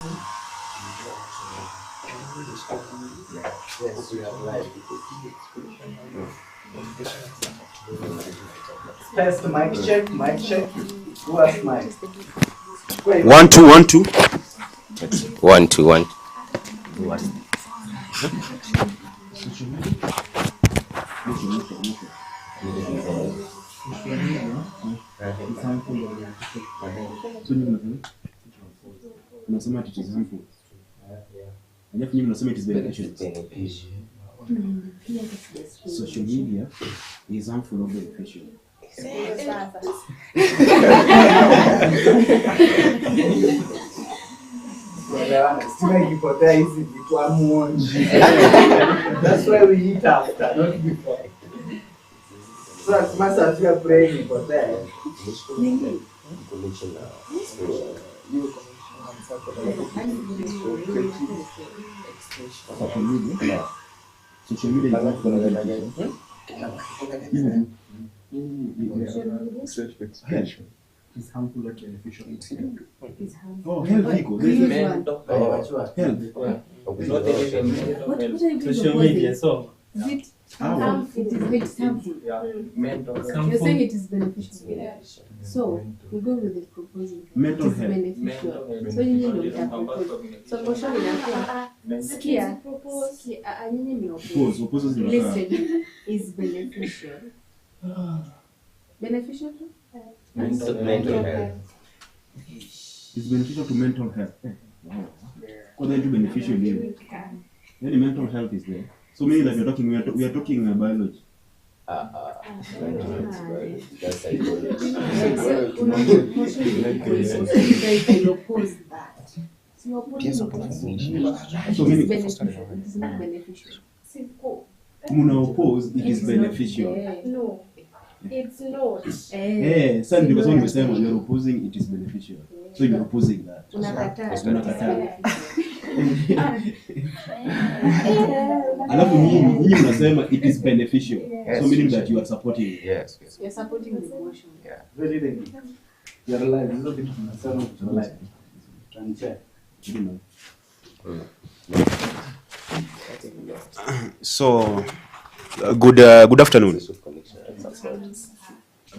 Yes, we have live. Test mic check, mic check. Who has mic? 1 2 1 2 1 2 1. Unasema it is harmful. Alafu nyinyi mnasema it is beneficial. Social media is harmful or beneficial? That's why we eat after, not before. So as much as we are praying for that, Social media is harmful or beneficial? Self-expression is harmful or beneficial. Oh, health ego. Social media, so Is it harmful? It's harmful. You're saying it is beneficial. So we go with the proposal. Mental It is health. beneficial. So you need to propose. So motion inakuwa sikia nyinyi ni Oppose zinakaa. listen is beneficial. Beneficial to mental health. It's beneficial to mental health. Wow. Because then to beneficial here. Then mental health is there. So meaning that we are talking biology. That's psychology. oppose that. So you're opposing it. So It meaning is beneficial. It is not beneficial. muna oppose it is beneficial. No, it's not. Sasa ndio kwa nimesema you are opposing it is beneficial. So you are opposing that. Unakataa. Alafu nyinyi mnasema it is beneficial. So meaning that you are supporting it. Yes. You're supporting the motion. Very good. You are alive. This is the concern of your life. Can check. So good afternoon.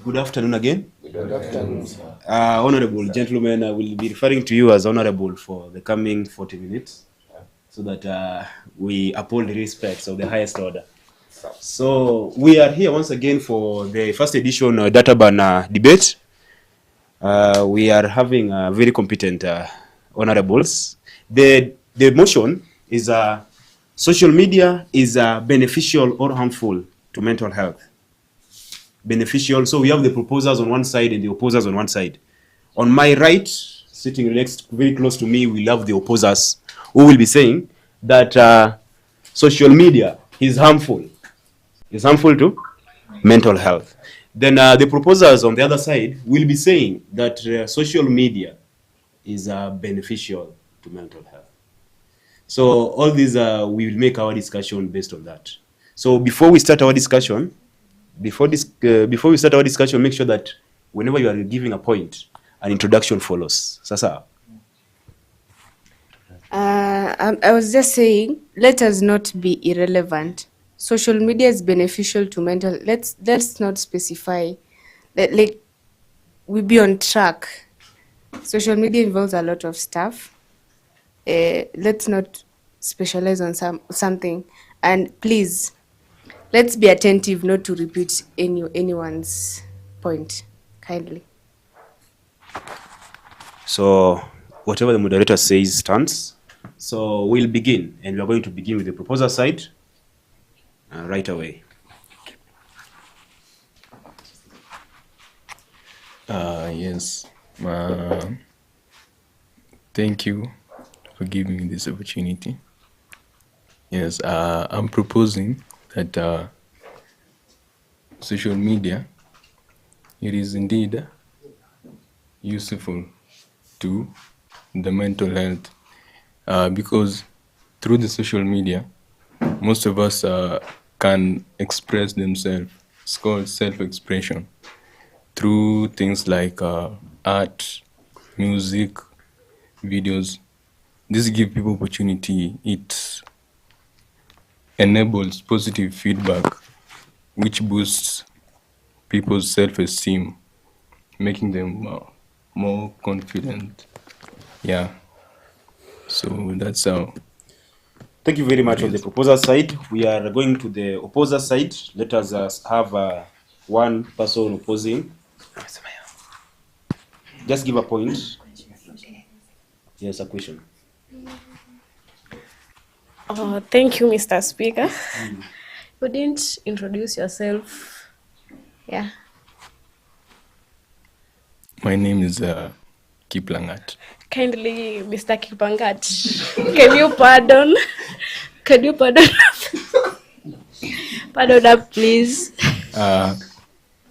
Good afternoon again. Good afternoon. Honorable gentlemen, I will be referring to you as honorable for the coming 40 minutes so that we uphold the respects of the highest order. So we are here once again for the first edition Databurn debate. We are having very competent honorables. The motion is social media is beneficial or harmful to mental health. Beneficial. So we have the proposers on one side and the opposers on one side. On my right, sitting next, very close to me, we have the opposers who will be saying that social media is harmful. Is harmful to mental health. Then the proposers on the other side will be saying that social media is beneficial to mental health. So all these, we will make our discussion based on that. So before we start our discussion, make sure that whenever you are giving a point, an introduction follows. Sasa. I was just saying, let us not be irrelevant. Social media is beneficial to mental. Let's not specify. Like we be on track. Social media involves a lot of stuff. Let's not specialize on something. And please, let's be attentive not to repeat anyone's point, kindly. So whatever the moderator says stands. So we'll begin, and we are going to begin with the proposer side right away. Yes. Thank you for giving me this opportunity. Yes, I'm proposing that social media, it is indeed useful to the mental health because through the social media, most of us can express themselves. It's called self-expression through things like art, music, videos. this gives people opportunity. It enables positive feedback, which boosts people's self-esteem, making them more confident. Yeah. So that's how. Thank you very much on the proposer side. We are going to the opposer side. Let us have one person opposing. Just give a point. Yes, a question. Thank you, Mr. Speaker. You didn't introduce yourself. Yeah. My name is Kiplangat. Kindly, Mr. Kipangat, can you pardon? Can you pardon? Pardon up, please. I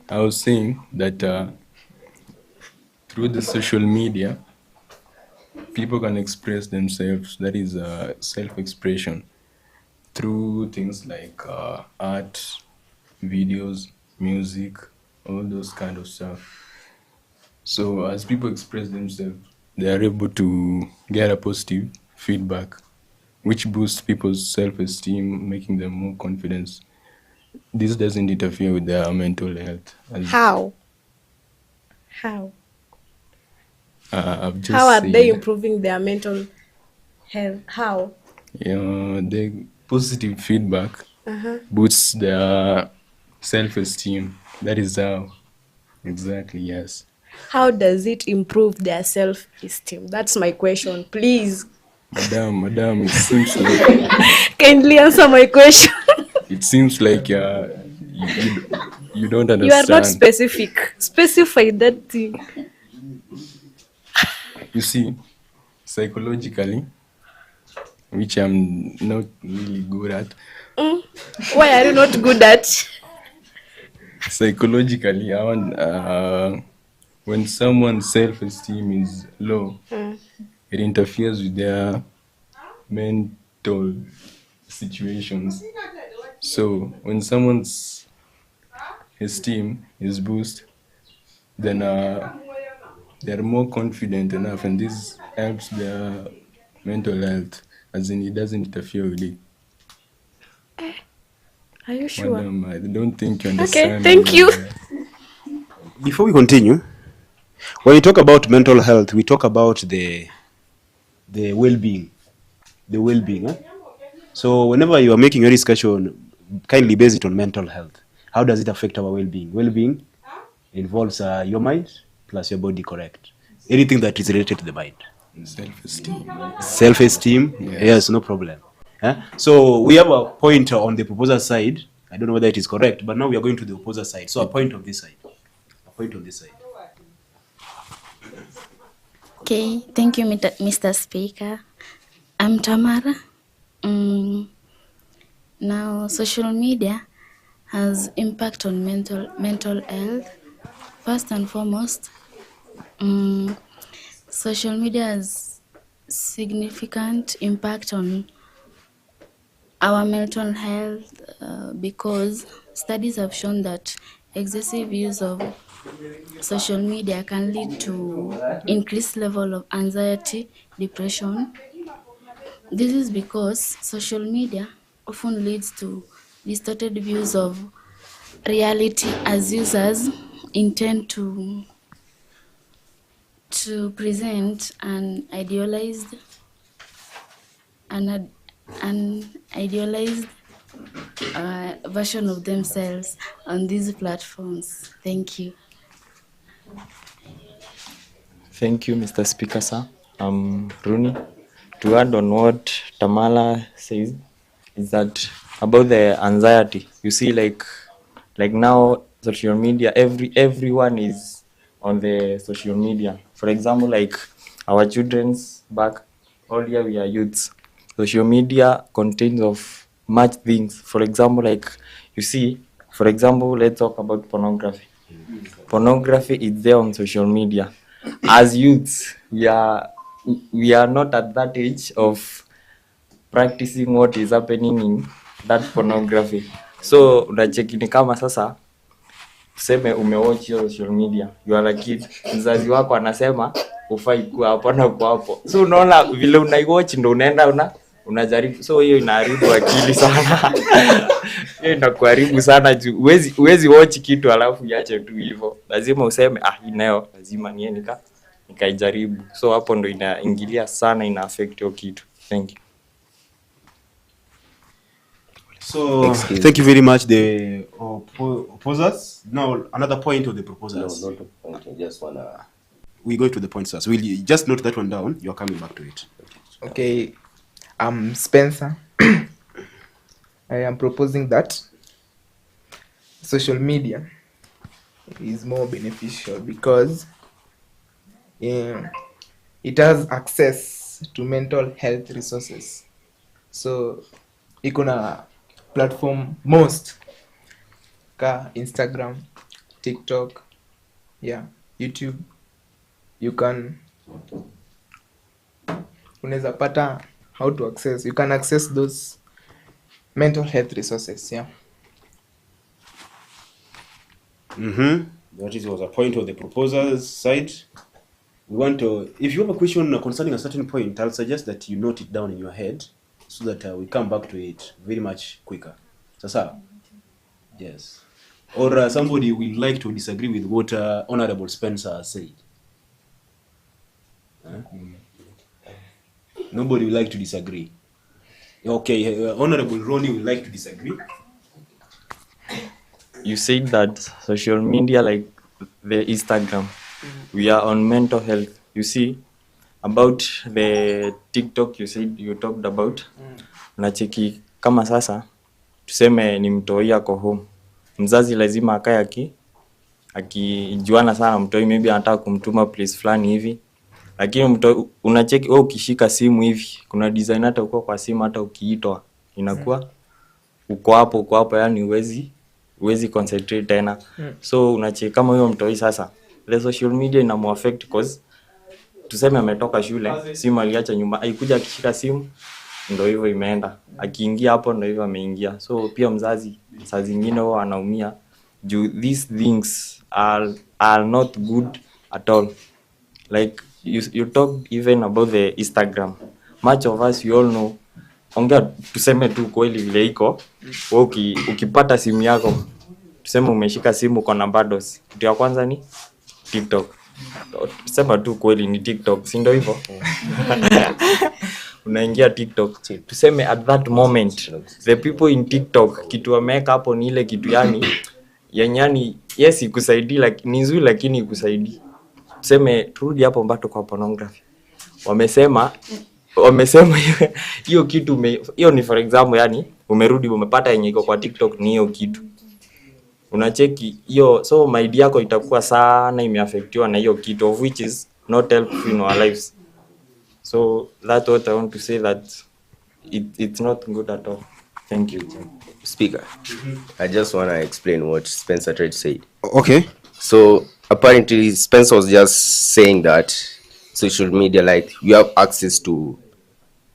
was saying that through the social media, people can express themselves. That is self-expression through things like art, videos, music, all those kind of stuff. So as people express themselves, they are able to get a positive feedback, which boosts people's self-esteem, making them more confident. This doesn't interfere with their mental health. How? I've just How are said, they improving their mental health? How? the positive feedback boosts their self-esteem. That is how. Exactly, yes. How does it improve their self-esteem? That's my question, please. Madam, it seems like Kindly answer my question. you don't understand. You are not specific. Specify that thing. You see, psychologically, which I'm not really good at. Why are you not good at? Psychologically, I want when someone's self-esteem is low, it interferes with their mental situations. So when someone's esteem is boosted, then they're more confident enough, and this helps their mental health, as in it doesn't interfere with it. Are you sure? Madam, I don't think you understand. Okay, thank you. Before we continue, when we talk about mental health, we talk about the well-being. The well-being. So whenever you are making your discussion, kindly base it on mental health. How does it affect our well-being? Well-being involves your mind plus your body, correct? Anything that is related to the mind. Self-esteem. Self-esteem, yes, no problem. So we have a point on the proposer side. I don't know whether it is correct, but now we are going to the opposer side. So a point on this side. A point on this side. Okay, thank you, Mr. Speaker. I'm Tamara. Now, social media has impact on mental health. First and foremost, social media has significant impact on our mental health because studies have shown that excessive use of social media can lead to increased level of anxiety, depression. This is because social media often leads to distorted views of reality as users intend to present an idealized version of themselves on these platforms. Thank you. Thank you, Mr. Speaker, sir. I'm Rooney. To add on what Tamala says, is that about the anxiety. You see, like now, social media, everyone is on the social media. For example, like our children's back earlier, we are youths. Social media contains of much things. For example, like you see, for example, let's talk about pornography. Pornography is there on social media. As youths, we are not at that age of practicing what is happening in that pornography. So unacheki ni kama sasa tuseme umewatch your social media, you are a kid, mzazi wako anasema ufai kuwa hapo na kwa hapo. So unaona vile unaiwatch ndo unaenda unajaribu, so hiyo inaharibu akili sana. Hiyo inakuharibu sana juu huwezi watch kitu alafu iache tu hivyo. Lazima useme hii nayo lazima nikaijaribu. So hapo ndo inaingilia sana, ina affect hiyo kitu. Thank you. So thank you very much, the opposers. Now another point of the proposers. No, not a point. I just wanna. We go to the points first. Will you just note that one down? You are coming back to it. Okay, Spencer. I am proposing that social media is more beneficial because it has access to mental health resources. So iko na platform most ka Instagram, TikTok, YouTube. You can unaweza pata how to access. You can access those mental health resources. That was a point of the proposers' side. We want to, if you have a question concerning a certain point, I'll suggest that you note it down in your head so that we come back to it very much quicker. Sasa? Yes. Or somebody will like to disagree with what Honorable Spencer said. Nobody will like to disagree. Okay, Honorable Ronnie will like to disagree. You said that social media, like the Instagram, we are on mental health. You see, about the TikTok you said you talked about. Unacheki kama sasa tuseme ni mtoi ako home. Mzazi lazima akae akijuana sana mtoi, maybe anataka kumtuma place fulani hivi. Lakini mtoi unacheki ukishika simu hivi, kuna design hata uko kwa simu hata ukiitwa inakuwa uko hapo yani huwezi concentrate tena. So unacheki kama huyo mtoi sasa the social media inamu affect cause tuseme ametoka shule, simu aliacha nyumba, aikuja akishika simu ndio hivyo imeenda, akiingia hapo ndio hivyo ameingia. So pia mzazi saa zingine wao anaumia juu these things are not good at all. Like you talk even about the Instagram, much of us you all know, ongea tuseme tu kweli vile iko wewe ukipata simu yako, tuseme umeshika simu uko na bundles, kitu ya kwanza ni TikTok. Tuseme tu kweli ni TikTok, si ndio hivyo? Unaingia TikTok, tuseme at that moment the people in TikTok kitu wameka hapo ni ile kitu yani yes ikusaidii, like ni nzuri lakini ikusaidii. Tuseme turudi hapo mbato kwa pornography, wamesema hiyo kitu hiyo ni for example, yani umerudi umepata yenye iko kwa TikTok ni hiyo kitu unacheki hiyo, so mind yako itakuwa sana imeaffectiwa na hiyo kitu of which is not helpful in our lives. So that's what I want to say, that it's not good at all. Thank you. Speaker, I just want to explain what Spencer tried to say. Okay. So apparently Spencer was just saying that social media, like you have access to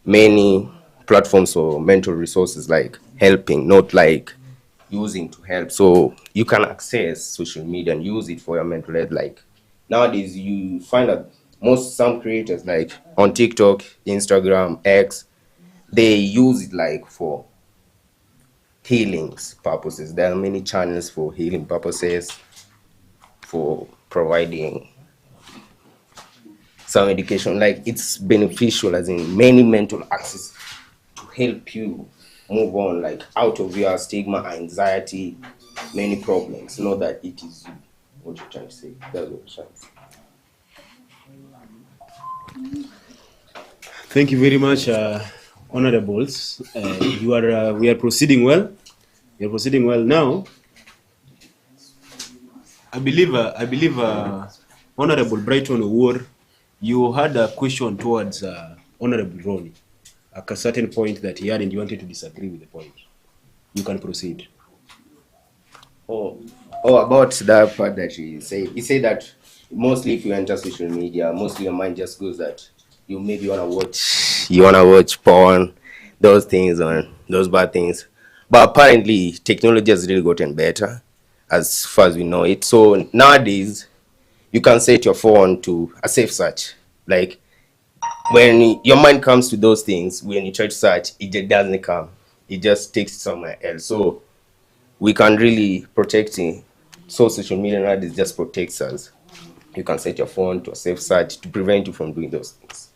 many platforms or mental resources, like helping, not like using to help. So you can access social media and use it for your mental health. Like nowadays you find that some creators like on TikTok, Instagram, X, they use it like for healing purposes. There are many channels for healing purposes, for providing some education. Like it's beneficial, as in many mental access to help you move on, like out of your stigma, anxiety, many problems. Know that it is you. What you're trying to say. That's what you're trying to say. Thank you very much, honorables. We are proceeding well. We are proceeding well now. I believe Honorable Brighton Owuor, you had a question towards Honorable Ronnie, at a certain point that he had, and you wanted to disagree with the point. You can proceed. Oh, about that part that he said. He said that mostly if you enter social media, mostly your mind just goes that you maybe wanna watch porn, those things, or those bad things. But apparently technology has really gotten better as far as we know it. So nowadays you can set your phone to a safe search. Like when your mind comes to those things, when you try to search, it just doesn't come. It just takes it somewhere else. So we can really protect it. So social media nowadays just protects us. You can set your phone to a safe search to prevent you from doing those things.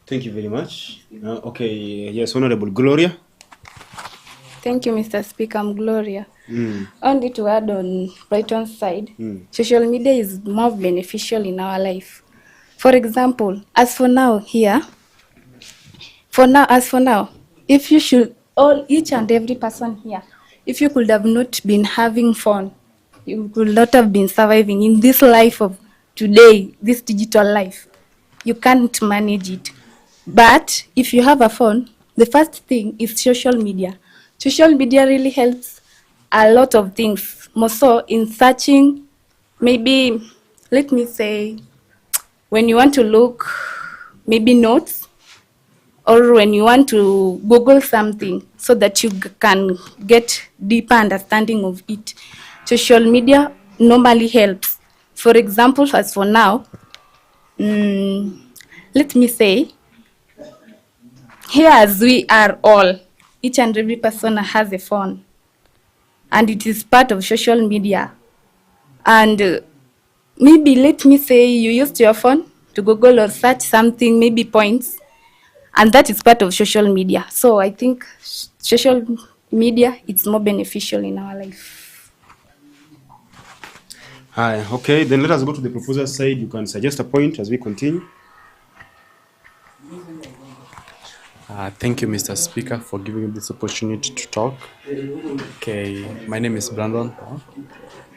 Thank you very much. Okay, yes, Honorable Gloria. Thank you, Mr. Speaker. I'm Gloria. Only to add on Brighton's side, social media is more beneficial in our life. For example, as for now, if you should, each and every person here, if you could have not been having fun, you could not have been surviving in this life of today, this digital life. You can't manage it. But if you have a phone, the first thing is social media. Social media really helps a lot of things, more so in searching, maybe, let me say, when you want to look, maybe notes, or when you want to Google something so that you can get deeper understanding of it. Social media normally helps. For example, as for now, let me say, here as we are all, each and every person has a phone, and it is part of social media. And maybe let me say you used your phone to Google or search something, maybe points, and that is part of social media. So I think social media is more beneficial in our life. Hi, okay, then let us go to the proposer side. You can suggest a point as we continue. Thank you, Mr. Speaker, for giving me this opportunity to talk. Okay, my name is Brandon.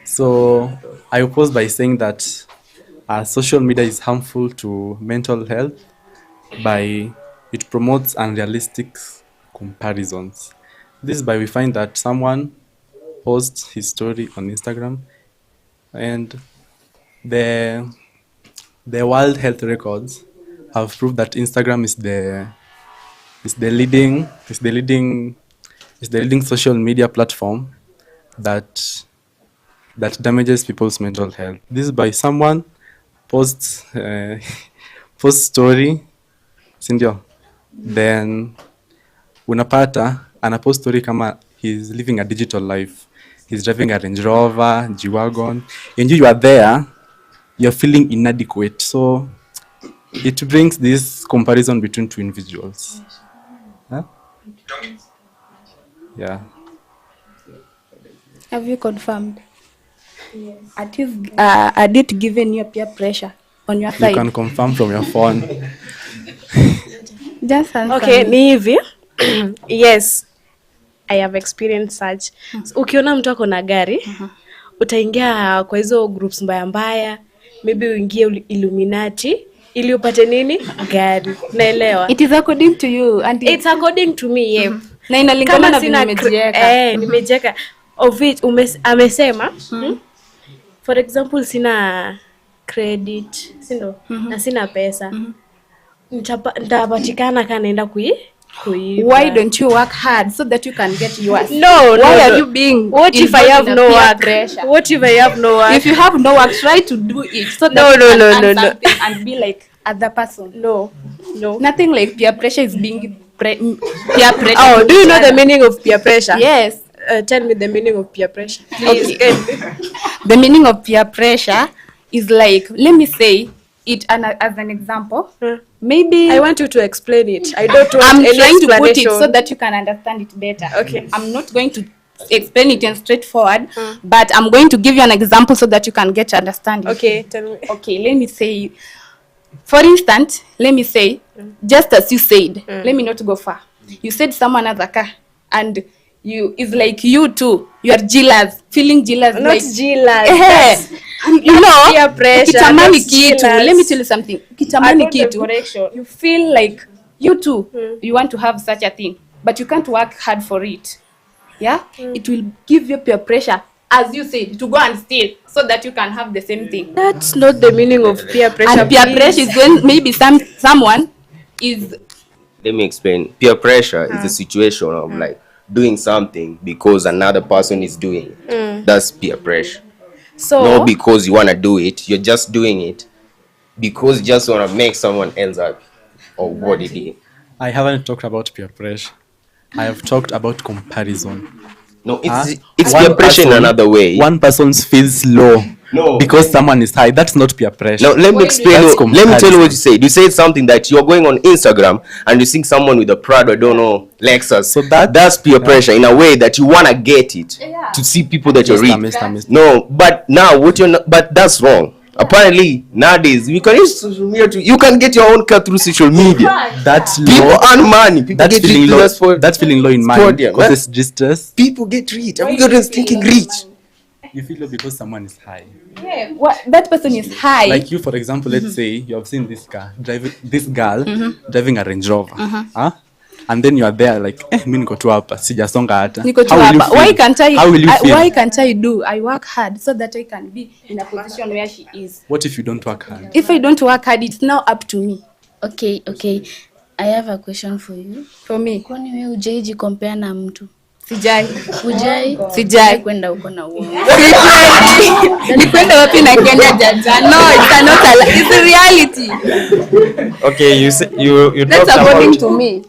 So I oppose by saying that social media is harmful to mental health by it promotes unrealistic comparisons. This is by we find that someone posts his story on Instagram, and the World Health Records have proved that Instagram is the leading social media platform that damages people's mental health. This is by someone posts story, sindio, then unapata anapost story kama he's living a digital life, he's driving a Range Rover, G-Wagon, and you are there, you're feeling inadequate. So it brings this comparison between two individuals. Huh? Yeah. Have you confirmed? Yes. At least, are it given you peer pressure on your side? You can confirm from your phone. Just answer. Okay, ni hivi. Yes, I have experienced such. Ukiona mtu ako na gari, utaingia kwa hizo groups mbaya mbaya, maybe uingie Illuminati ili upate nini? Gari. Naelewa. It is according to you and it's according to me, yeah. Na inalingana na nimejiweka. Nimejiweka. Of which amesema, for example, sina credit, sindo, na sina pesa. Nitapatikana kana naenda kuiba. Why don't you work hard so that you can get yours? Why are you being? What if I have no work? What if I have no work? If you have no work, try to do it so that you can earn something and be like other person. No. Nothing like peer pressure is being peer pressure. Oh, do you know the meaning of peer pressure? Yes. Tell me the meaning of peer pressure. Please. Okay. The meaning of peer pressure is like, let me say it as an example. Maybe I want you to explain it. I don't want I'm any trying to put it explanation. so that you can understand it better. Okay. I'm not going to explain it in straightforward, but I'm going to give you an example so that you can get understanding. Okay, tell me. Okay, let me say, for instance, let me say, just as you said, let me not go far. You said someone has a car, and it's like you too. You are jealous, feeling jealous. Not like, jealous. You know, peer pressure. kitamani Not kitu. jealous. Let me tell you something. Kitamani kitu. Correction. You feel like you too. You want to have such a thing, but you can't work hard for it. Yeah, it will give you peer pressure, as you said, to go and steal so that you can have the same thing. That's not the meaning of peer pressure. And peer pressure is when maybe someone is. Let me explain. Peer pressure is a situation of like doing something because another person is doing it. That's peer pressure. So not because you want to do it, you're just doing it because you just want to make someone else happy, or what it is. I haven't talked about peer pressure. I have talked about comparison. No, it's One peer pressure in person- another way. One person feels low No. because someone is high. That's not peer pressure. Now let me explain. That's Let me tell you what comparison. you said. You said something that you're going on Instagram and you see someone with a Prado, I don't know, Lexus. So that's peer pressure in a way that you wanna get it to see people that you're reading. Mr. No, but now what you're not, but that's wrong. Apparently nowadays you can use social media to, you can get your own car through social media. That's People low. earn money. People That's get feeling rich low. just for That's feeling low in mind podium, because eh? it's just stress. People get rich. Everybody's thinking rich. You feel low because someone is high. Yeah, what, that person is high. Like you, for example, let's say you have seen this girl driving a Range Rover. Huh? And then you are there like, mimi niko tu hapa, sijasonga hata. Niko tu How will you hapa. feel? Why can't I? How will you feel? Why can't I do? I work hard so that I can be in a position where she is. What if you don't work hard? If I don't work hard, it's now up to me. Okay. I have a question for you. For me. Kwani wewe hujaiji compare na mtu? Sijai. Sijai kwenda huko na uongo. Nikwenda wapi na Kenya jaja? No, it's not a it's a reality. Okay, you That's talked according about to me.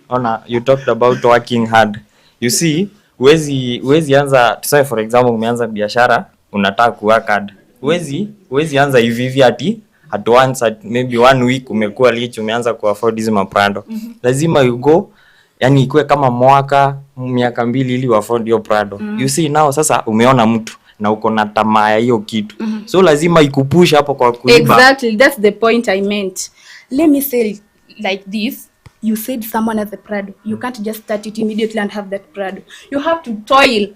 Ona, you talked about working hard. You see, huwezi anza, tuseme for example umeanza biashara, unataka kuwork hard. Huwezi anza hivi ati at once, maybe 1 week umekuwa rich, umeanza kuafford hizo maprado. Lazima you go, yani ikuwe kama miaka 2 ili uafford hiyo prado. You see now sasa umeona mtu na uko na tamaa ya hiyo kitu. So lazima ikupush hapo kwa kuiba. Exactly, that's the point I meant. Let me say it like this. You said someone has a Prado. You can't just start it immediately and have that Prado. You have to toil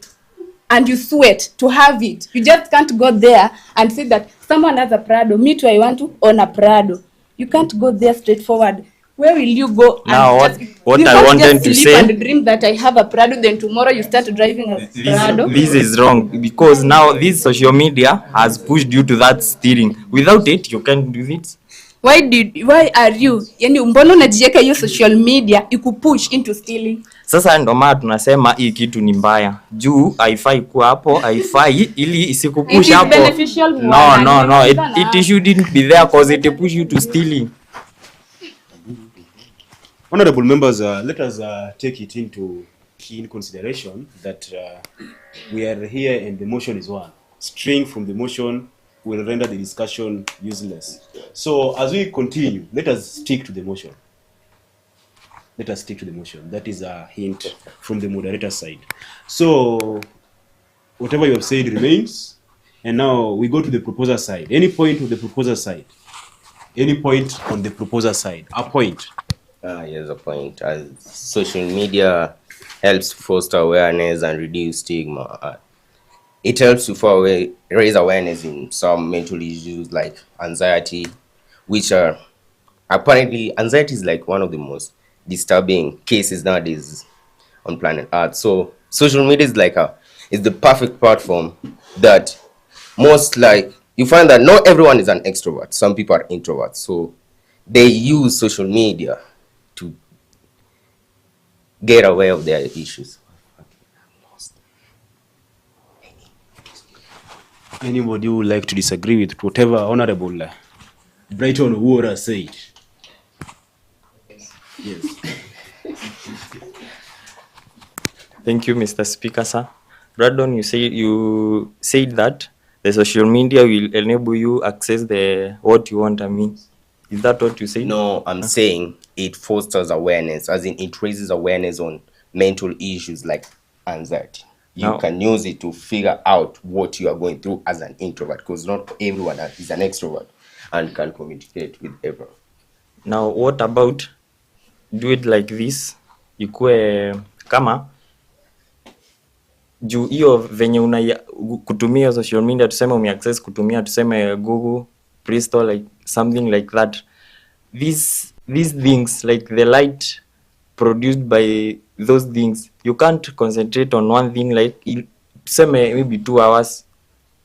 and you sweat to have it. You just can't go there and say that someone has a Prado. Me too, I want to own a Prado. You can't go there straightforward. Where will you go? Now, and what you I can't wanted just to sleep say- and dream that I have a Prado, then tomorrow you start driving a Prado. This is wrong because now this social media has pushed you to that stealing. Without it, you can't do it. Why are you? Yani mbona unajiweka hiyo social media ikupush into stealing? Sasa ndo maana tunasema hii kitu ni mbaya. Juu haifai kuwa hapo, haifai ili isikupush It is hapo. beneficial No. It shouldn't be there because it push you to stealing. Honorable members, let us take it into keen consideration that we are here and the motion is one. Straying from the motion will render the discussion useless. So as we continue, let us stick to the motion. Let us stick to the motion. That is a hint from the moderator side. So whatever you have said remains. And now we go to the proposer side. Any point on the proposer side? Any point on the proposer side? A point. Here's a point. As social media helps foster awareness and reduce stigma. It helps to raise awareness in some mental issues like anxiety, which are apparently anxiety is like one of the most disturbing cases nowadays on planet Earth. So social media is like is the perfect platform that most like you find that not everyone is an extrovert. Some people are introverts, so they use social media to get aware of their issues. Anybody who would like to disagree with whatever Honorable Brighton Wara said? Yes. Thank you, Mr. Speaker, sir. Brandon, you said that the social media will enable you access what you want. I mean, is that what you said? No, I'm saying it fosters awareness, as in it raises awareness on mental issues like anxiety. You can use it to figure out what you are going through as an introvert, because not everyone is an extrovert and can communicate with everyone. Now, what about do it like this? Ikue kama juu hiyo venye kutumia social media, tuseme umeaccess kutumia tuseme Google, Play Store, like something like that. These things, like the light produced by those things, you can't concentrate on one thing like tuseme maybe 2 hours.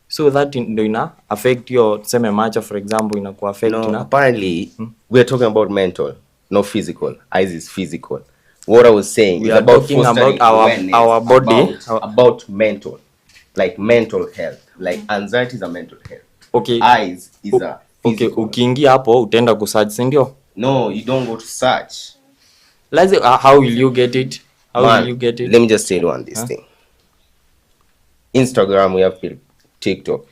So that ndo ina affect your tuseme macho, for example, ina ku affect no, apparently we are talking about mental, not physical. Eyes is physical. What I was saying we is are about talking fostering about our body, about mental, like mental health. Like anxiety is a mental health. Okay. Eyes is a Okay, ukiingia hapo utaenda kusearch, si ndio? No, you don't go to search. How will you get it? Will you get it? Let me just tell you on this thing. Instagram, we have TikTok.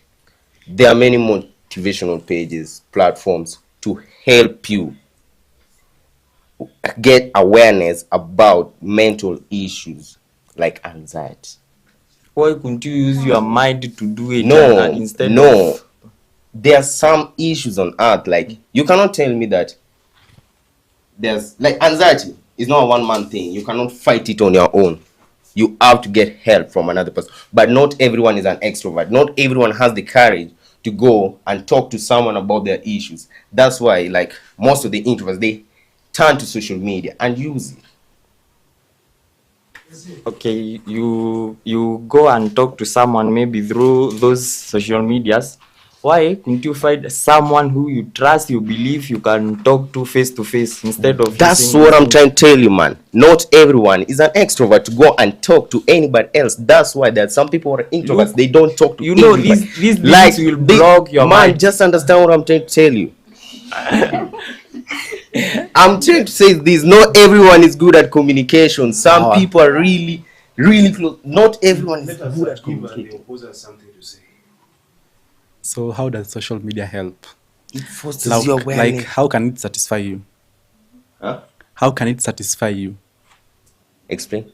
There are many motivational pages, platforms to help you get awareness about mental issues like anxiety. Why couldn't you use your mind to do it instead of... There are some issues on earth, like you cannot tell me that there's like anxiety is not a one-man thing. You cannot fight it on your own. You have to get help from another person. But not everyone is an extrovert. Not everyone has the courage to go and talk to someone about their issues. That's why, like, most of the introverts, they turn to social media and use it. Okay, you go and talk to someone maybe through those social medias. Why couldn't you find someone who you trust, you believe you can talk to face instead of... That's what I'm trying to tell you, man. Not everyone is an extrovert to go and talk to anybody else. That's why there are some people who are introverts. They don't talk to anybody. These things will block your mind. Just understand what I'm trying to tell you. I'm trying to say this. Not everyone is good at communication. Some people are really, really close. Not everyone is good at communicating. So how does social media help? It fosters your awareness. Like, how can it satisfy you? Huh? How can it satisfy you? Explain.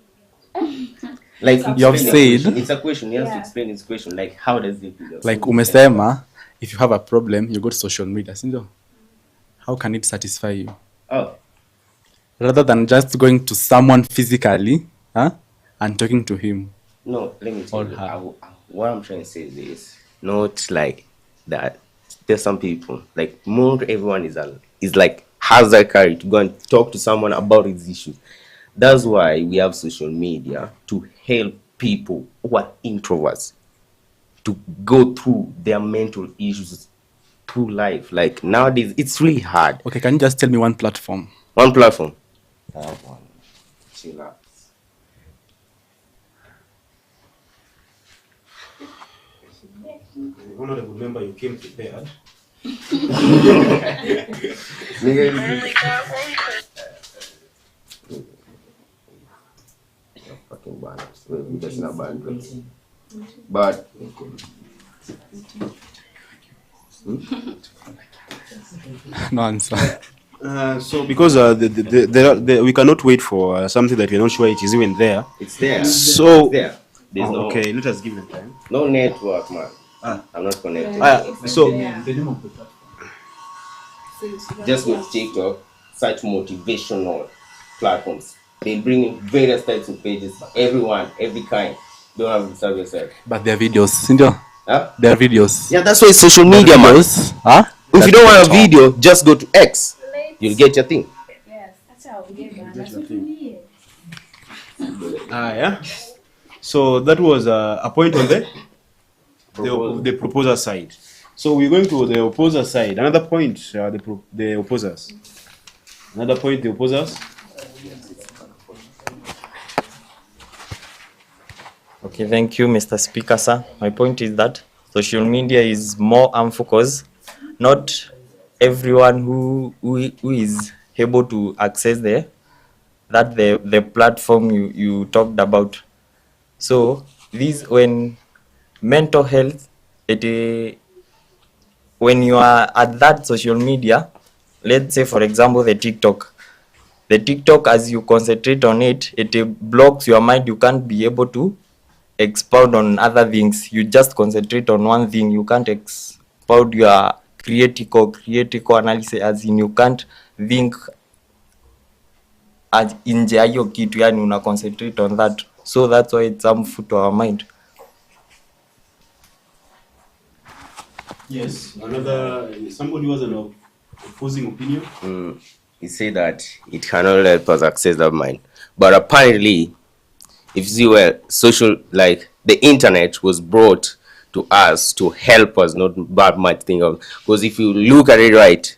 Like you have said, it's a question. You have to explain this question. Like, how does it? Like umesema, if you have a problem, you go to social media. Sindio? How can it satisfy you? Oh. Rather than just going to someone physically, and talking to him. No, let me tell you. What I'm trying to say is this. Not like that. There's some people, like not everyone is like has that courage to go and talk to someone about his issues. That's why we have social media to help people who are introverts to go through their mental issues through life. Like nowadays, it's really hard. Okay, can you just tell me one platform? One platform. I have one. Chill out. Honorable member, you came prepared. Fucking banners. We're just not banned. But no answer. So because we cannot wait for something that we're not sure it is even there. It's there. So it's there. There's no, okay, let us give them time. No network, man. I'm not connected. So just with TikTok, such motivational platforms. They bring in various types of pages for everyone, every kind. Don't have to serve yourself. But they're videos, Sindio? Huh? They're videos. Yeah, that's why it's social media, man. Huh? If you don't want a video, just go to X. You'll get your thing. Yes, that's how we get it. Yeah. So that was a point on the proposer side. So we're going to the opposer side. Another point, the opposers. Another point, the opposers. Okay, thank you, Mr. Speaker, sir. My point is that social media is more harmful because not everyone who is able to access the platform you talked about. So this, when mental health, when you are at that social media, let's say for example the TikTok, as you concentrate on it, it blocks your mind. You can't be able to expound on other things. You just concentrate on one thing. You can't expound your critical analysis, as in you can't think as nje ya hiyo kitu, yani una concentrate on that. So that's why it's harmful to our mind. Yes, somebody was an opposing opinion. He said that it cannot help us access that mind. But apparently, if you see well, like the internet was brought to us to help us, not bad much thing of. Because if you look at it right,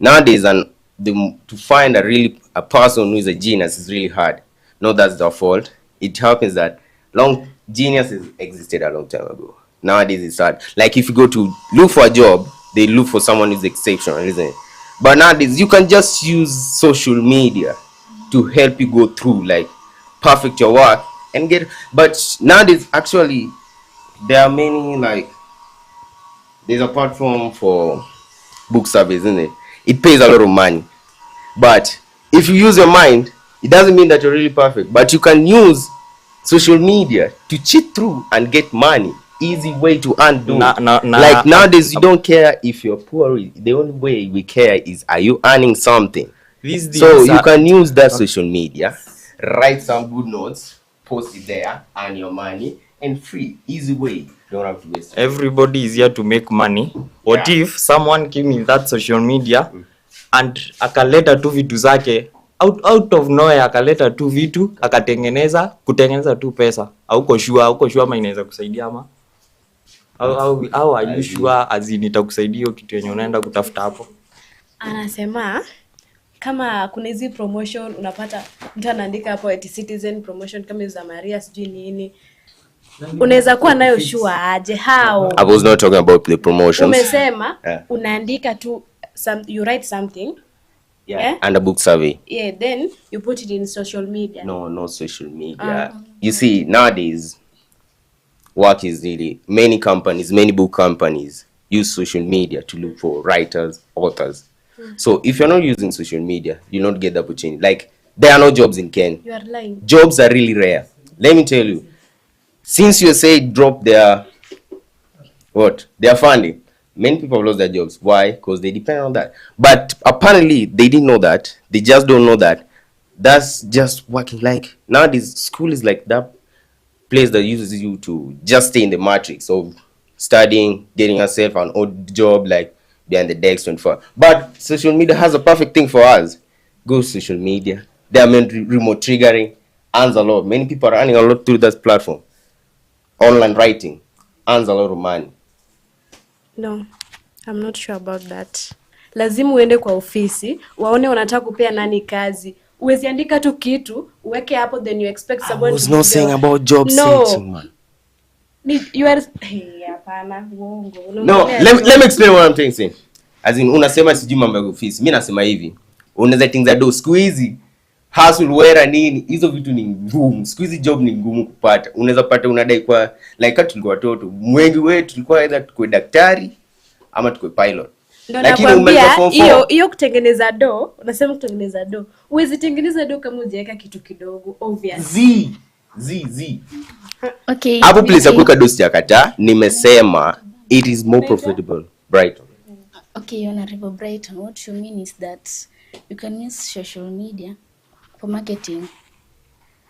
nowadays to find a person who is a genius is really hard. No, that's their fault. It happens that geniuses existed a long time ago. Nowadays it's hard. Like if you go to look for a job, they look for someone who's exceptional, isn't it? But nowadays, you can just use social media to help you go through, like, perfect your work and get. But nowadays, actually, there are many, like, there's a platform for book service, isn't it? It pays a lot of money. But if you use your mind, it doesn't mean that you're really perfect. But you can use social media to cheat through and get money. Easy way to earn dough. Like nowadays, you don't care if you're poor. The only way we care is, are you earning something? So you can use that social media, write some good notes, post it there, earn your money, and free. Easy way. Don't have to waste. Everybody is here to make money. What if someone came in that social media and akaleta tu vitu zake out of nowhere, akaleta tu vitu kutengeneza tu pesa? Hauko sure ama inaweza kusaidia ama au are you sure itakusaidia hiyo kitu yenye unaenda kutafuta hapo? Anasema kama kuna hizi promotion unapata mtu anaandika hapo at citizen promotion kama za Maria sijui nini, unaweza kuwa nayo sure aje? How? I was not talking about the promotions. Umesema unaandika tu you write something and a book survey. Then you put it in social media. No social media. You see, nowadays work is really, many book companies use social media to look for writers, authors. So if you're not using social media, you don't get the opportunity. Like, there are no jobs in Kenya. You are lying. Jobs are really rare. Let me tell you, since you say drop their funding, many people have lost their jobs. Why? Because they depend on that. But apparently they didn't know that. They just don't know that. That's just working. Like, nowadays school is like that place that uses you to just stay in the matrix of studying, getting yourself an odd job, like behind the desk 24. But social media has a perfect thing for us. Go social media. They are remote triggering, earns a lot. Many people are earning a lot through that platform. Online writing earns a lot of money. No, I'm not sure about that. Lazima uende kwa ofisi, waone wanataka kupea nani kazi. Uwezi andika tu kitu, uweke hapo, then you expect someone to... I was not saying about job searching, man. You are... hapana, uongo. No, let me explain what I'm saying. As in, unasema sijui mambo ya ofisi. Mimi nasema hivi. Unaweza things that do siku hizi hustle wear nini, hizo vitu ni ngumu. Siku hizi job ni ngumu kupata. Unaweza pata unadai kwa, like kama tulikuwa watoto, wengi wetu tulikuwa either tukue daktari ama tukue pilot. Lakini hiyo kutengeneza do, unasema kutengeneza do. Uwezi tengeneza do kama hujaweka kitu kidogo, obvious. Z. Okay. Hapo place ya kuweka do sijakataa, nimesema it is more profitable. Brighton. Okay, Honorable Brighton, what you mean is that you can use social media for marketing.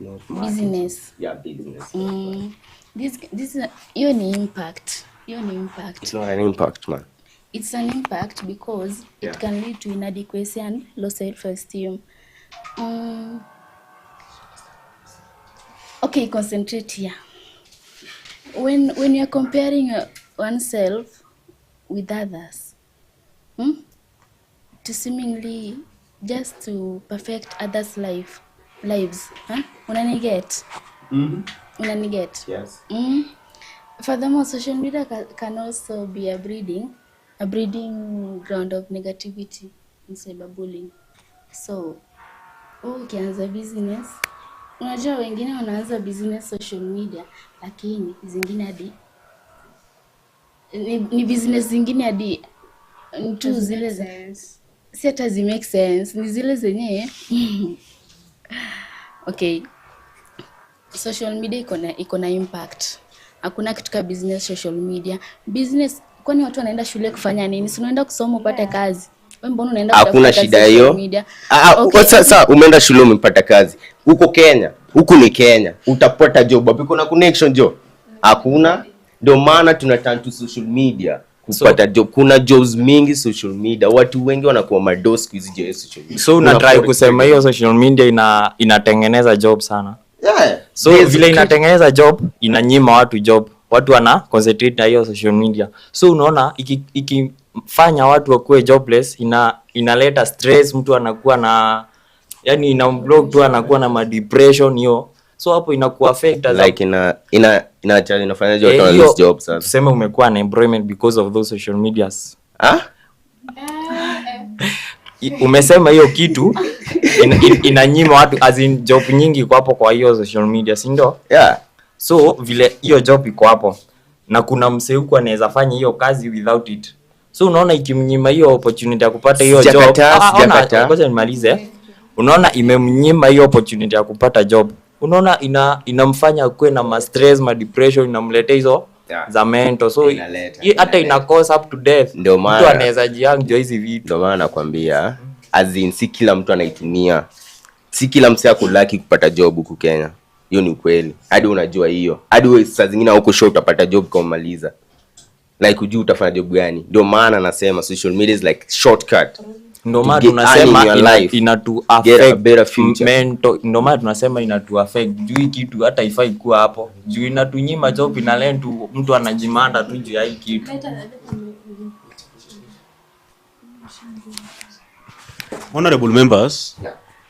Not business. Yeah, business. This your impact. It's not an impact, man. It's an impact because it can lead to inadequacy and low self-esteem. Okay, concentrate here. When you're comparing oneself with others, to seemingly just to perfect others' lives, unaniget? Unaniget? Yes. Furthermore, social media can also be a breeding ground of negativity and cyberbullying. So, ukianza business, unajua wengine wanaanza business social media, lakini zingine hadi ni business zingine hadi tu zile si hata zi make sense, ni zile zenye okay, social media iko na impact. Hakuna kitu kama business social media. Business, kwani watu wanaenda shule kufanya nini? Si unaenda kusoma upate kazi. Wewe mbona unaenda kutafuta kazi? Hakuna shida hiyo. Sasa umeenda shule umepata kazi. Huko Kenya, huku ni Kenya. Utapata job wapi? Kuna connection job? Hakuna. Ndio maana tunaturn to social media kupata job. Kuna jobs mingi social media. Watu wengi wanakuwa madosi hizi je social media. So una try kusema hiyo social media inatengeneza job sana. Yeah. So vile inatengeneza job, inanyima watu job. Watu wana concentrate na hiyo social media. So unaona ikifanya watu wakuwe jobless, inaleta stress, mtu anakuwa na yani inamblock tu, anakuwa na depression hiyo. So hapo inakuwa affect like inafanya watu lose jobs sasa. Tuseme umekuwa na employment because of those social medias. Umesema hiyo kitu inanyima watu as in job nyingi kwa hapo kwa hiyo social media, si ndio? Yeah. So vile hiyo job iko hapo na kuna msee huko anaweza fanya hiyo kazi without it. So unaona ikimnyima hiyo opportunity ya kupata hiyo job. Ngoja nimalize. Unaona imemnyima hiyo opportunity ya kupata job. Unaona inamfanya kuwe na stress, depression, inamletea hizo za mental. So hii hata ina cause up to death. Mtu anaweza jiang hizi vitu. Ndio maana nakwambia as in si kila mtu anaitumia. Si kila msee akulaki kupata job huku Kenya. Hiyo ni ukweli. Hadi unajua hiyo. Hadi wewe saa zingine huko show utapata job kwa kumaliza. Like ujui utafanya job gani. Ndio maana nasema social media is like shortcut. Ndio maana tunasema inatu affect mental. Ndio maana tunasema inatu affect. Juu kitu hata ifai kuwa hapo. Juu inatunyima job, inalend mtu anajimanda tu juu ya hii kitu. Honorable members,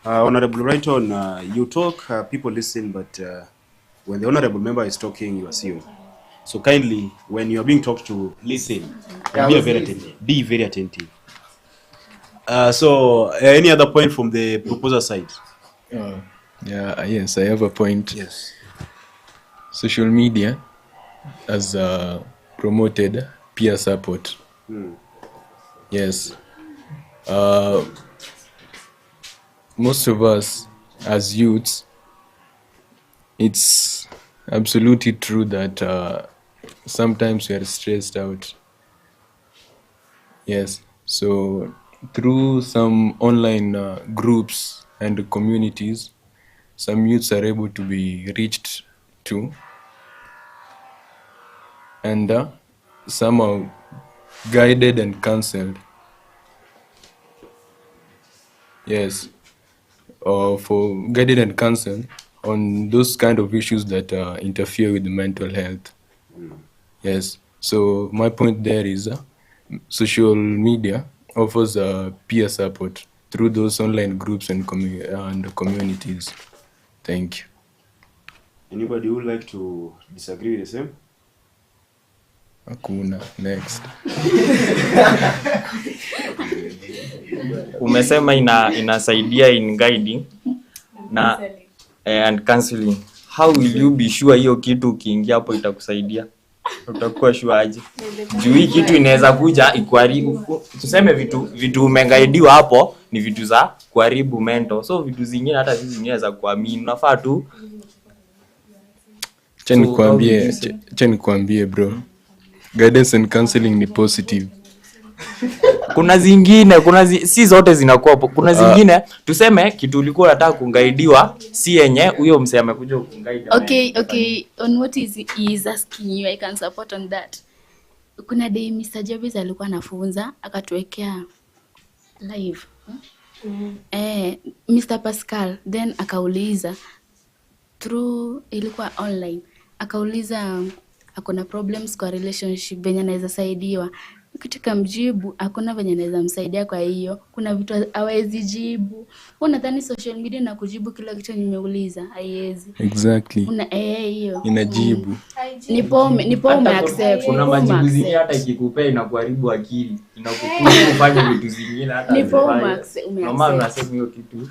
Honorable Wrighton, you talk, people listen, but when the honorable member is talking, you assume. So kindly, when you are being talked to, listen. And be very attentive. Be very attentive. So, any other point from the proposer side? Yes, I have a point. Yes. Social media has promoted peer support. Yes. Most of us as youths, it's absolutely true that sometimes we are stressed out. Yes. So through some online groups and communities, some youths are able to be reached to, and some are guided and counseled. Yes, for guided and counseled on those kind of issues that interfere with the mental health. Yes, so my point there is social media offers peer support through those online groups and communities. Thank you. Anybody who would like to disagree with the same? Hakuna. Next. Umesema inasaidia in guiding na and counseling. How will you be sure hiyo kitu ukiingia hapo itakusaidia? Utakuwa sure aje? Juu hii kitu inaweza kuja ikuharibu. Tuseme vitu umengaidiwa hapo ni vitu za kuharibu mental. So vitu zingine hata hizi zingine za kuamini. Unafaa tu Cheni kuambie bro. Guidance and counseling ni positive. Kuna zingine, si zote zinakuwa. Kuna zingine tuseme kitu ulikuwa unataka kungaidiwa si yenye huyo msee amekuja kukungaida. Okay, on what is asking you, I can support on that. Kuna day Mr. Jarvis alikuwa anafunza akatuwekea live. Mr. Pascal then akauliza through, ilikuwa online, akauliza akona problems kwa relationship venye anaweza saidiwa. Katika mjibu hakuna venye anaweza msaidia, kwa hiyo kuna vitu hawezi jibu. Unadhani social media na kujibu kila kitu nimeuliza? Haiwezi. Exactly. Hiyo inajibu. Nipo accept. Kuna majibu zingine hata ikikupea inakuharibu akili. Inakukuza ufanye vitu zingine hata nipo accept. Normal unasema hiyo kitu.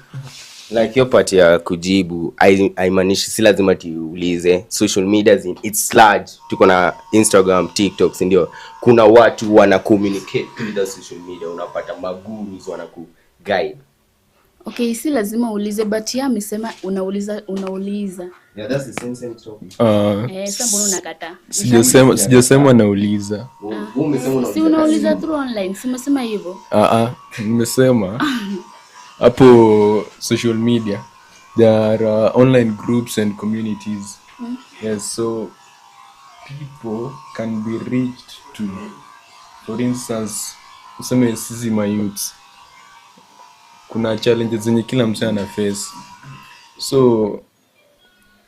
Like hiyo part ya kujibu haimaanishi si lazima tiulize. Social media it's large. Tuko na Instagram, TikTok, ndio. Kuna watu wana communicate with social media. Unapata magurus wana ku guide. Okay, si lazima uulize, but yeye amesema unauliza. Yeah, that's the same topic. Sasa mbona unakataa? Sijasema nauliza. Si unauliza through online, si umesema hivyo? Nimesema hapo social media there are online groups and communities. Yes, so people can be reached to. For instance, useme sisi youths, kuna challenges zenye kila mtu ana face, so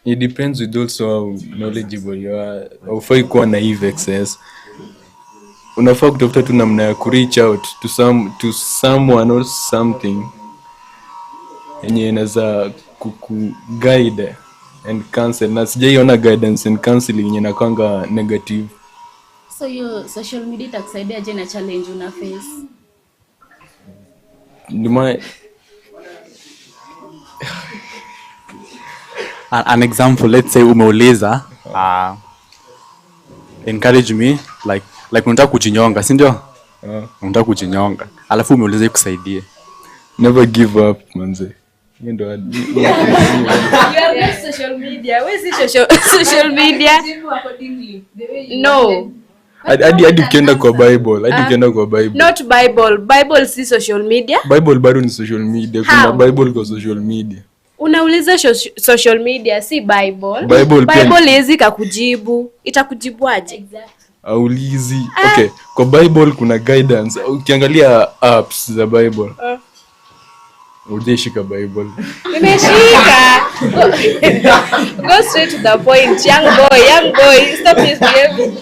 it depends with also how knowledgeable you are. Ufai kuwa naive excess. Unafaa kutafuta tu namna ya ku reach out to someone or something yenye inaweza kuguide and counsel. Na sijaiona guidance and counseling yenye inakwanga negative. So hiyo social media itakusaidia je na challenge una face? An example, let's say umeuliza encourage me like unataka kujinyonga, si ndio? Unataka kujinyonga. Alafu umeuliza ikusaidie. Never give up, manze. You know, you are not social media. Where is social media? No. Hadi ukienda kwa Bible, Not Bible. Bible si social media. Bible bado ni social media. Kuna Bible kwa social media. Unauliza social media si Bible. Bible hizi kakujibu. Itakujibuaje? Exactly. Aulizi. Okay, kwa Bible kuna guidance. Ukiangalia apps za Bible. Ujeshika Bible. Nimeshika. Go straight to the point. Young boy. Stop misbehaving.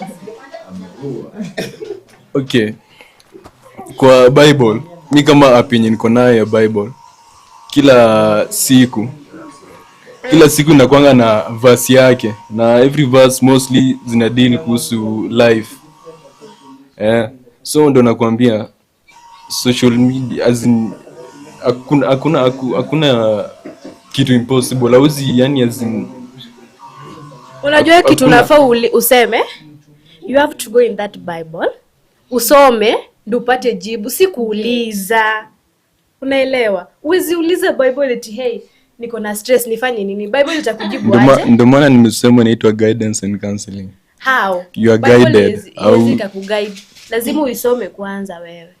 Okay. Kwa Bible, mi kama opinion niko nayo ya Bible. Kila siku inakuanga na verse yake, na every verse mostly zina deal kuhusu life. So ndo nakwambia social media as in hakuna kitu impossible. Hauzi yani as in unajua kitu unafaa useme, you have to go in that Bible. Usome ndio upate jibu, si kuuliza. Unaelewa? Uwezi uliza Bible eti hey, niko na stress nifanye nini? Bible itakujibu aje? Ndio maana nimesema inaitwa guidance and counseling. How? You are guided. Au ikakuguide. Lazima uisome kwanza wewe.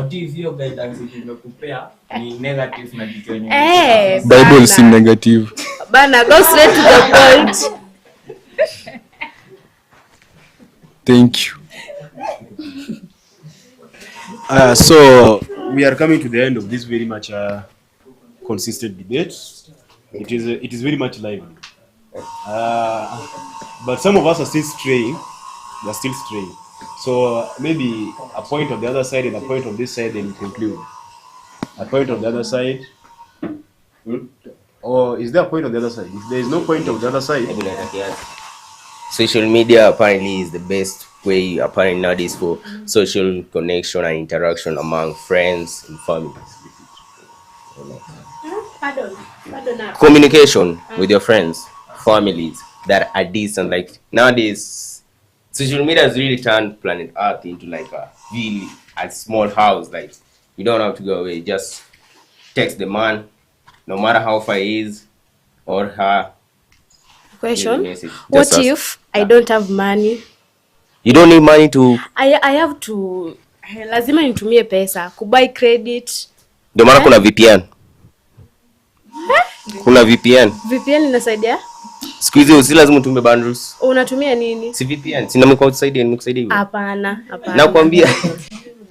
Hiyo guidance nimekupea ni negative na kitu yenyewe. Bible si negative. Bana, go straight to the point. Thank you. So we are coming to the end of this very much consistent debate. It is very much lively. But some of us are still straying. They are still straying. So maybe a point on the other side and a point on this side, then we conclude. A point on the other side. Or is there a point on the other side? If there is no point on the other side, social media apparently is the best way apparently nowadays for social connection and interaction among friends and families. Communication with your friends, families that are distant. Like nowadays, social media has really turned planet Earth into like a small house. Like you don't have to go away. Just text the man, no matter how far he is or her. Question: what if I don't have money? You don't need money to. I have to. Lazima nitumie pesa kubuy credit. Ndio maana kuna VPN. Kuna VPN. VPN inasaidia? Siku hizi usi lazima utumie bundles. Unatumia nini? Si VPN. Sina mkusaidia hivyo. Hapana. Nakwambia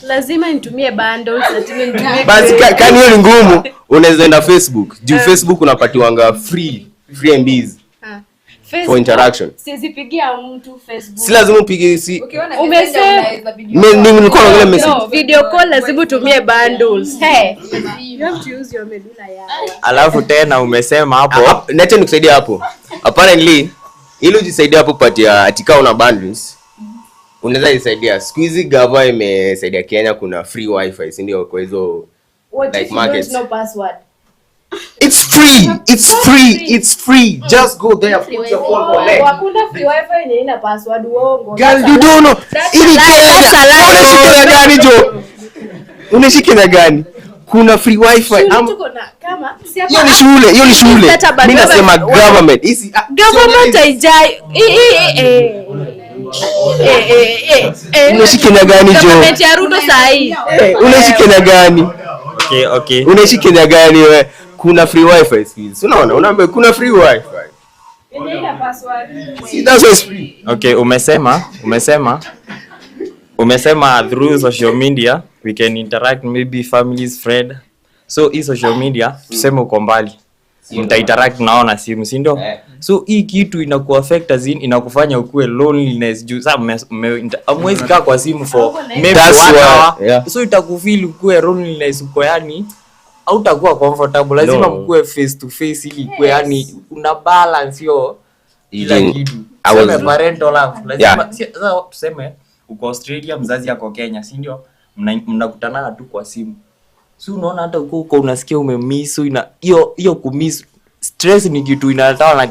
lazima nitumie bundles, lazima nitumie. Basi kani hiyo ni ngumu, unaweza enda Facebook. Juu Facebook unapatiwanga free MBs. For interaction. Sizipigia mtu Facebook. Si lazima upige si. Umesema nilikuwa naongelea message. No, video call lazima utumie bundles. Hey. You have to use your medulla yao. Alafu tena umesema hapo, nacha nikusaidia hapo. Apparently, ili ujisaidia hapo patia atika una bundles. Unaweza jisaidia. Siku hizi gava imesaidia Kenya kuna free wifi, si ndio kwa hizo like markets. No password. It's free. Just go there, put your phone connect. Hakuna free wifi yenye ina password uongo. Girl, you don't know. Ili Kenya gani jo? Unashika na gani? Kuna free wifi. Kama hiyo ni shule. Mimi nasema government. Government haijai. Unashika na gani jo? Government ya Ruto sahi. Unashika na gani? Okay. Unashika na gani wewe? Kuna free wifi skills. Unaambia kuna free wifi. Ina password. See, that's what's free. Okay, umesema through social media we can interact, maybe families, friend. So hii social media tuseme uko mbali, mta interact nao na simu, si ndio? So hii kitu inakuaffect as in inakufanya ukue loneliness juu sasa amwezi kaa kwa simu for maybe 1 hour. Yeah. So itakufeel ukue loneliness, uko yani hautakuwa comfortable, lazima mkue face to face ili ukue yani una balance hiyo ila kitu. was parental love. Yeah. Lazima sasa tuseme uko Australia, mzazi yako Kenya, si ndio? Mnakutana tu kwa simu. Si unaona hata uko unasikia umemiss hiyo kumiss stress ni kitu inaleta na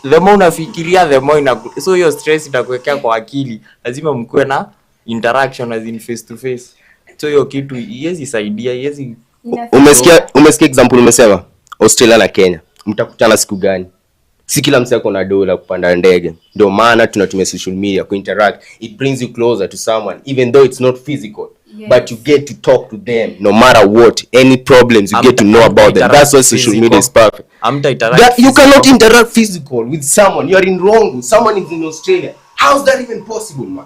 the more unafikiria the more so hiyo stress itakuwekea kwa akili. Lazima mkuwe na interaction as in face to face. So hiyo kitu iwezi saidia, iwezi. Umesikia example umesema Australia na Kenya. Mtakutana siku gani? Si kila mtu ako na dola kupanda ndege. Ndio maana tunatumia social media ku interact. It brings you closer to someone even though it's not physical. Yes. But you get to talk to them no matter what, any problems you get to know about them. That's why social media is perfect. You cannot interact physical with someone. You are in wrong. Someone is in Australia. How's that even possible, man?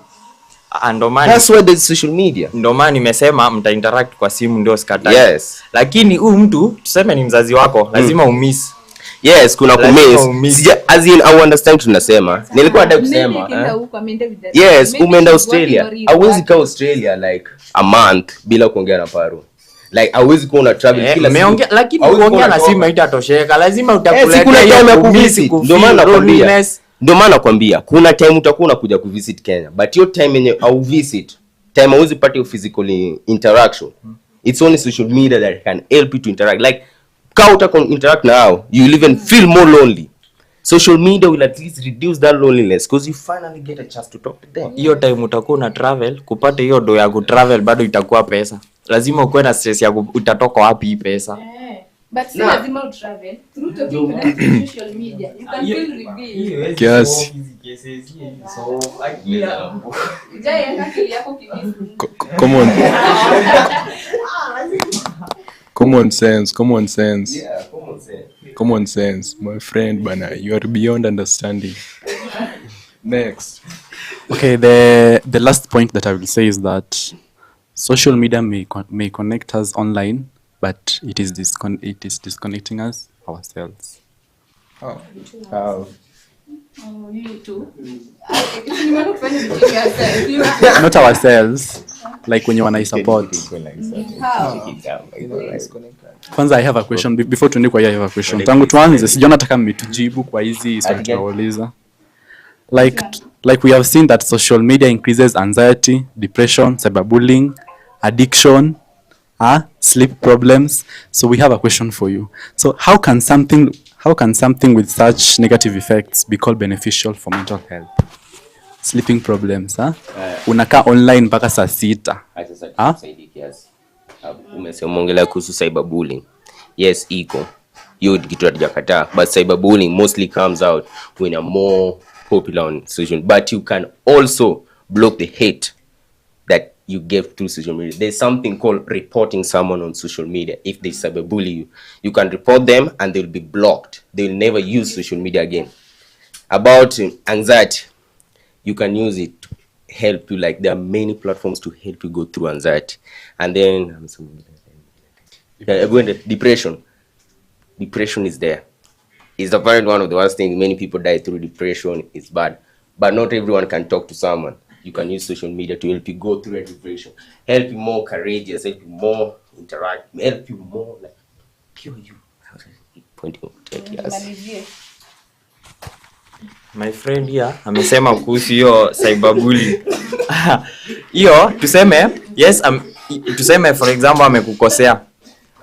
That's why there's social media. Ndio maana nimesema mta interact kwa simu ndio sikatai. Yes. Lakini huyu mtu tuseme ni mzazi wako, lazima umiss. Yes, kuna kumiss. As in I understand tunasema. Nilikuwa nataka kusema. Yes, umeenda Australia. Hauwezi kaa Australia like a month bila kuongea na Paru. Like hauwezi kuwa una travel kila siku. Lakini kuongea na simu haitatosheka. Lazima utakuleta time ya kuvisit. Ndio maana nakwambia kuna time utakuwa unakuja kuvisit Kenya. But hiyo time yenye au visit, time hauwezi pata hiyo physical interaction. It's only social media that can help you to interact. Like Kauta can interact now, you will even feel more lonely. Social media will at least reduce that loneliness because you finally get a chance to talk to them. Hiyo time utakuwa na travel, kupata hiyo do ya ku travel bado itakuwa pesa. Lazima ukuwe na stress ya utatoka wapi hii pesa. But si lazima utravel through talking to social media. You can feel revealed. Yes. So Come on. Common sense. Yeah, common sense. My friend, Bana, you are beyond understanding. Next. Okay, the last point that I will say is that social media may connect us online, but it is disconnecting us ourselves. How? You too. Not ourselves, like when you want to support. Kwanza I have a question before tuende kwa I have a question. Tangu tuanze sijaona nataka mmetujibu kwa hizi swali tunauliza. Like we have seen that social media increases anxiety, depression, cyberbullying, addiction, sleep problems. So we have a question for you. So how can something with such negative effects be called beneficial for mental health? Sleeping problems, unakaa online mpaka saa 6. Umeongelea kuhusu cyberbullying. Yes, iko. Hiyo kitu hatujakataa, but cyberbullying mostly comes out when you're more popular on social media. But you can also block the hate that you give through social media. There's something called reporting someone on social media. If they cyberbully you, you can report them and they'll be blocked. They'll never use social media again. About anxiety, you can use it to help you. Like there are many platforms to help you go through anxiety. And then depression. Depression is there. It's apparently one of the worst things. Many people die through depression. It's bad. But not everyone can talk to someone. You can use social media to help you go through a depression. Help you more courageous, help you more interact, help you more like pure you. Pointing yes. My friend here amesema kuhusu hiyo cyberbullying. Hiyo tuseme yes, tuseme for example amekukosea.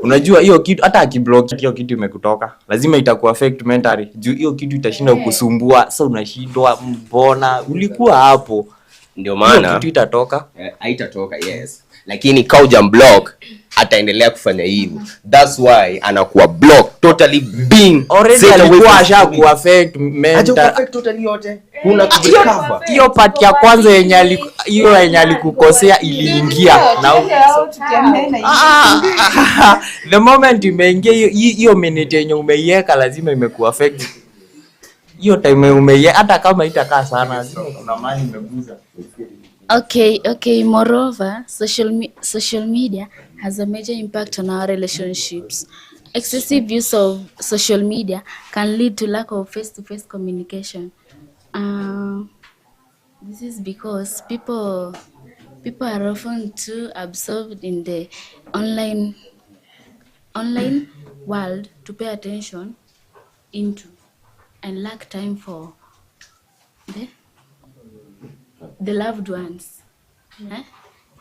Unajua hiyo kitu hata akiblock hiyo kitu imekutoka, lazima itaku affect mentally. Juu hiyo kitu itashinda kukusumbua. Sasa unashindwa mbona ulikuwa hapo. Ndio maana kitu itatoka. Haitatoka, yes. Lakini kauja block ataendelea kufanya hivyo. That's why anakuwa block totally being already alikuwa ashaku affect mental. Affect totally yote. Kuna kurecover. Hiyo part ya kwanza yenye yenye alikukosea iliingia na the moment imeingia hiyo minute yenye umeiweka lazima imekuaffect. Hiyo time umeiweka hata kama itakaa sana kuna mali imeguza. Okay. Moreover, social media has a major impact on our relationships. Excessive use of social media can lead to lack of face-to-face communication. This is because people are often too absorbed in the online world to pay attention into and lack time for the loved ones.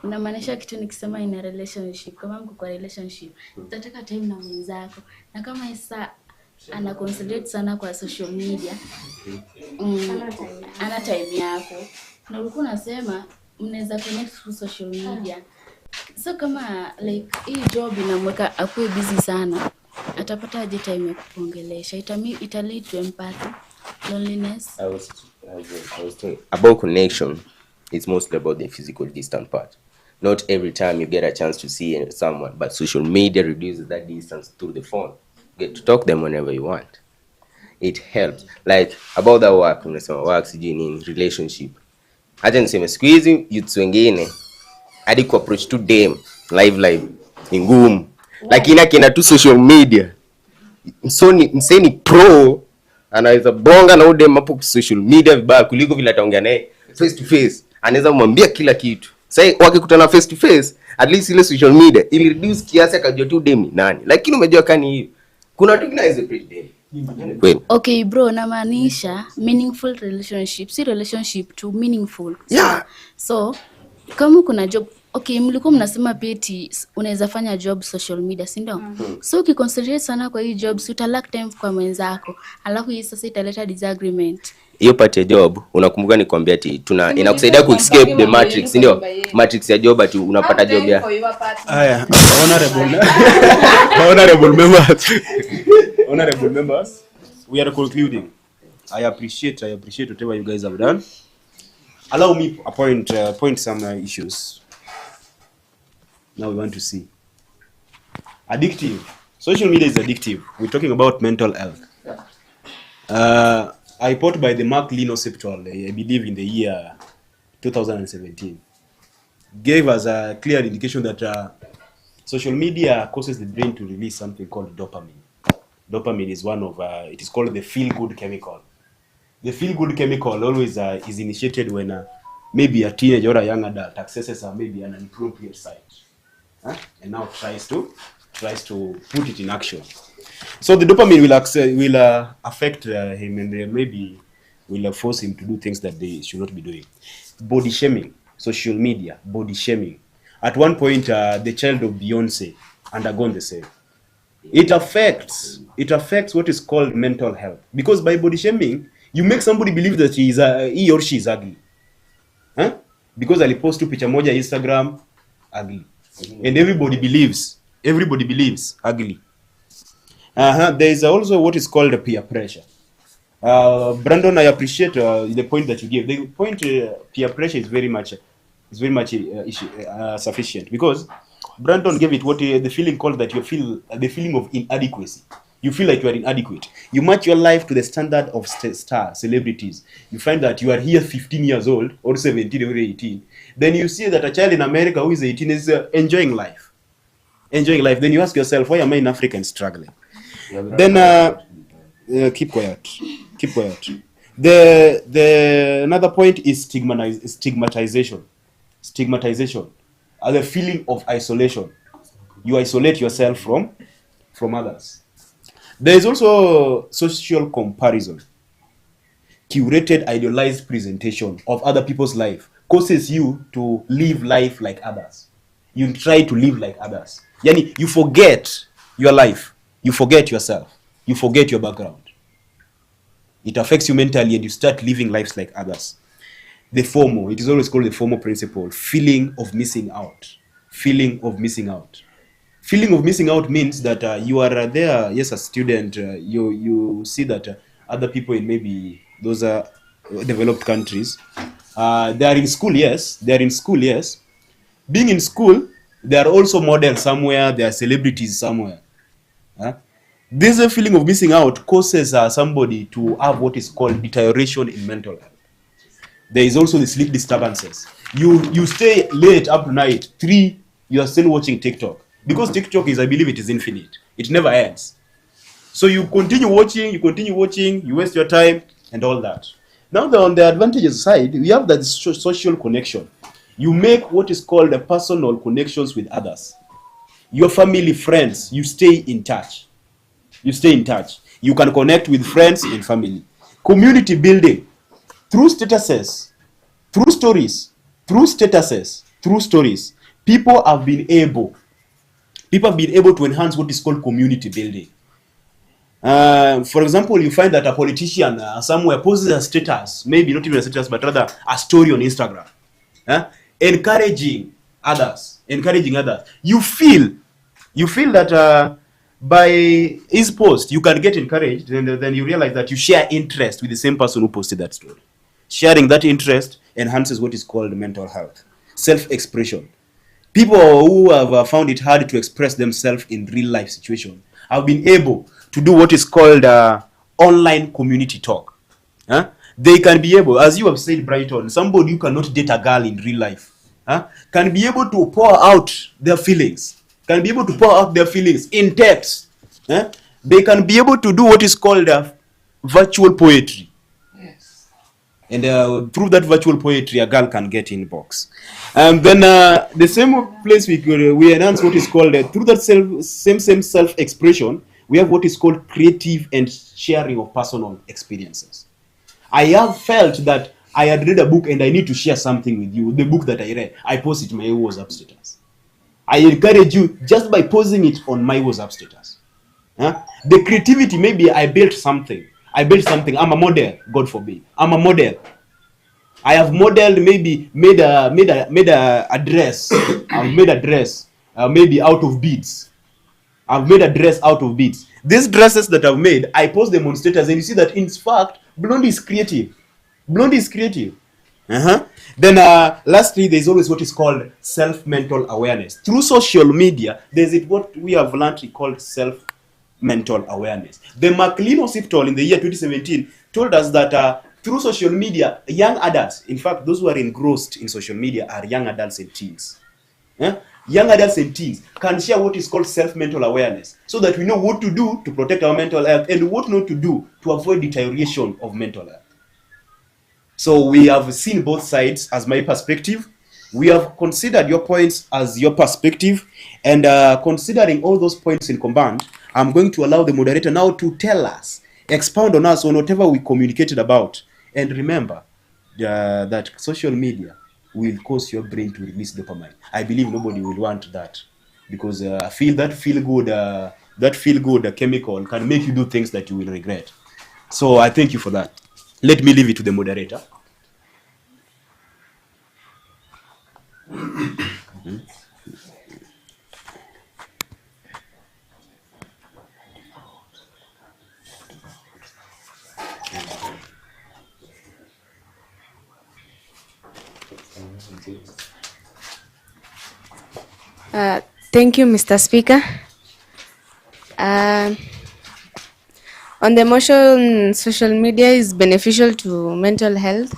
Unamaanisha kitu nikisema in a relationship, kama mko kwa relationship, utataka time na mwenzako. Na kama Isa ana concentrate sana kwa social media, ana time yako. Na ulikuwa unasema mnaweza connect through social media. So kama like hii job inamweka akuwe busy sana, atapata aje time ya kuongelesha? Ita lead to empathy, loneliness. I was talking about connection. It's mostly about the physical distant part. Not every time you get a chance to see someone, but social media reduces that distance through the phone. You get to talk to them whenever you want. It helps. Like about that work, unasema work in relationship. Hata niseme siku hizi youths wengine hadi ku approach to them live ni ngumu. Lakini akienda tu social media. Mseni pro anaweza bonga na udem hapo social media vibaya kuliko vile ataongea naye face to face. Anaweza kumwambia kila kitu. Sasa wakikutana face to face, at least ile social media ili reduce kiasi akajua tu dem ni nani. Lakini umejua kani hiyo. Kuna watu kinaweza pretend. Okay bro, namaanisha meaningful relationship, si relationship to meaningful. Yeah. So kama kuna job, okay, mlikuwa mnasema peti unaweza fanya job social media, si ndio? So ukiconcentrate sana kwa hii job, uta lack time kwa mwenzako. Alafu hii sasa italeta disagreement. Hiyo part ya job unakumbuka nikwambia ati inakusaidia ku escape the matrix, ndio? Matrix ya job ati unapata job ya. Haya, honorable members, we are concluding. I appreciate whatever you guys have done. Allow me to point some issues. Now we want to see. Addictive. Social media is addictive. We're talking about mental health. A report by the Mark Lino Septual, I believe in the year 2017, gave us a clear indication that social media causes the brain to release something called dopamine. Dopamine is one of, it is called the feel-good chemical. The feel-good chemical always is initiated when maybe a teenager or a young adult accesses maybe an inappropriate site, and now tries to put it in action. So the dopamine will affect him, and maybe will force him to do things that they should not be doing. Body shaming, social media, body shaming. At one point, the child of Beyonce undergone the same. It affects what is called mental health, because by body shaming, you make somebody believe that he or she is ugly. Because alipost tu picha moja Instagram, ugly. And everybody believes ugly. There is also what is called peer pressure. Brandon, I appreciate the point that you gave. The point peer pressure is very much sufficient, because Brandon gave it what the feeling called that you feel the feeling of inadequacy. You feel like you are inadequate. You match your life to the standard of star celebrities. You find that you are here 15 years old or 17 or 18. Then you see that a child in America who is 18 is enjoying life. Then you ask yourself, why am I in Africa and struggling? Then keep quiet. The another point is stigmatization. The feeling of isolation. You isolate yourself from others. There is also social comparison. Curated, idealized presentation of other people's life causes you to live life like others. You try to live like others. Yani, you forget your life. You forget yourself. You forget your background. It affects you mentally, and you start living lives like others. The FOMO, it is always called the FOMO principle, feeling of missing out. Feeling of missing out means that you are there, yes, a student, you see that other people in maybe those developed countries, they are in school, yes. Being in school, they are also models somewhere, they are celebrities somewhere. This feeling of missing out causes somebody to have what is called deterioration in mental health. There is also the sleep disturbances. You stay late up to night, 3, you are still watching TikTok. Because TikTok is, I believe it is infinite. It never ends. So you continue watching, you waste your time and all that. Now on the advantages side, we have that social connection. You make what is called a personal connections with others. Your family, friends, you stay in touch. You can connect with friends and family. Community building. through statuses, through stories, through statuses, through stories, people have been able to enhance what is called community building. For example, you find that a politician somewhere posts a status, maybe not even a status, but rather a story on Instagram, encouraging others. You feel that by his post you can get encouraged, and then you realize that you share interest with the same person who posted that story. Sharing that interest enhances what is called mental health, self-expression. People who have found it hard to express themselves in real life situations have been able to do what is called online community talk. They can be able, as you have said, Brighton, somebody who cannot date a girl in real life can be able to pour out their feelings, in text. They can be able to do what is called virtual poetry. And through that virtual poetry, a girl can get inbox. And then the same place we enhance what is called, through that same self-expression, we have what is called creative and sharing of personal experiences. I have felt that I had read a book and I need to share something with you. The book that I read, I post it on my WhatsApp status. I encourage you just by posting it on my WhatsApp status. The creativity, maybe I built something. I'm a model, God forbid. I'm a model. I have modeled, maybe made a dress. I've made a dress, maybe out of beads. I've made a dress out of beads. These dresses that I've made, I post them on status, and you see that in fact, Blondie is creative. Then lastly, there's always what is called self-mental awareness. Through social media, there's what we have learned called self-mental awareness. The McLean-Ossiptol in the year 2017 told us that through social media, young adults, in fact, those who are engrossed in social media are young adults and teens. Young adults and teens can share what is called self-mental awareness, so that we know what to do to protect our mental health and what not to do to avoid deterioration of mental health. So we have seen both sides as my perspective. We have considered your points as your perspective, and considering all those points in command, I'm going to allow the moderator now to tell us, expound on us on whatever we communicated about. And remember that social media will cause your brain to release dopamine. I believe nobody will want that, because that feel good chemical can make you do things that you will regret. So I thank you for that. Let me leave it to the moderator. Thank you, Mr. Speaker. On the motion, social media is beneficial to mental health.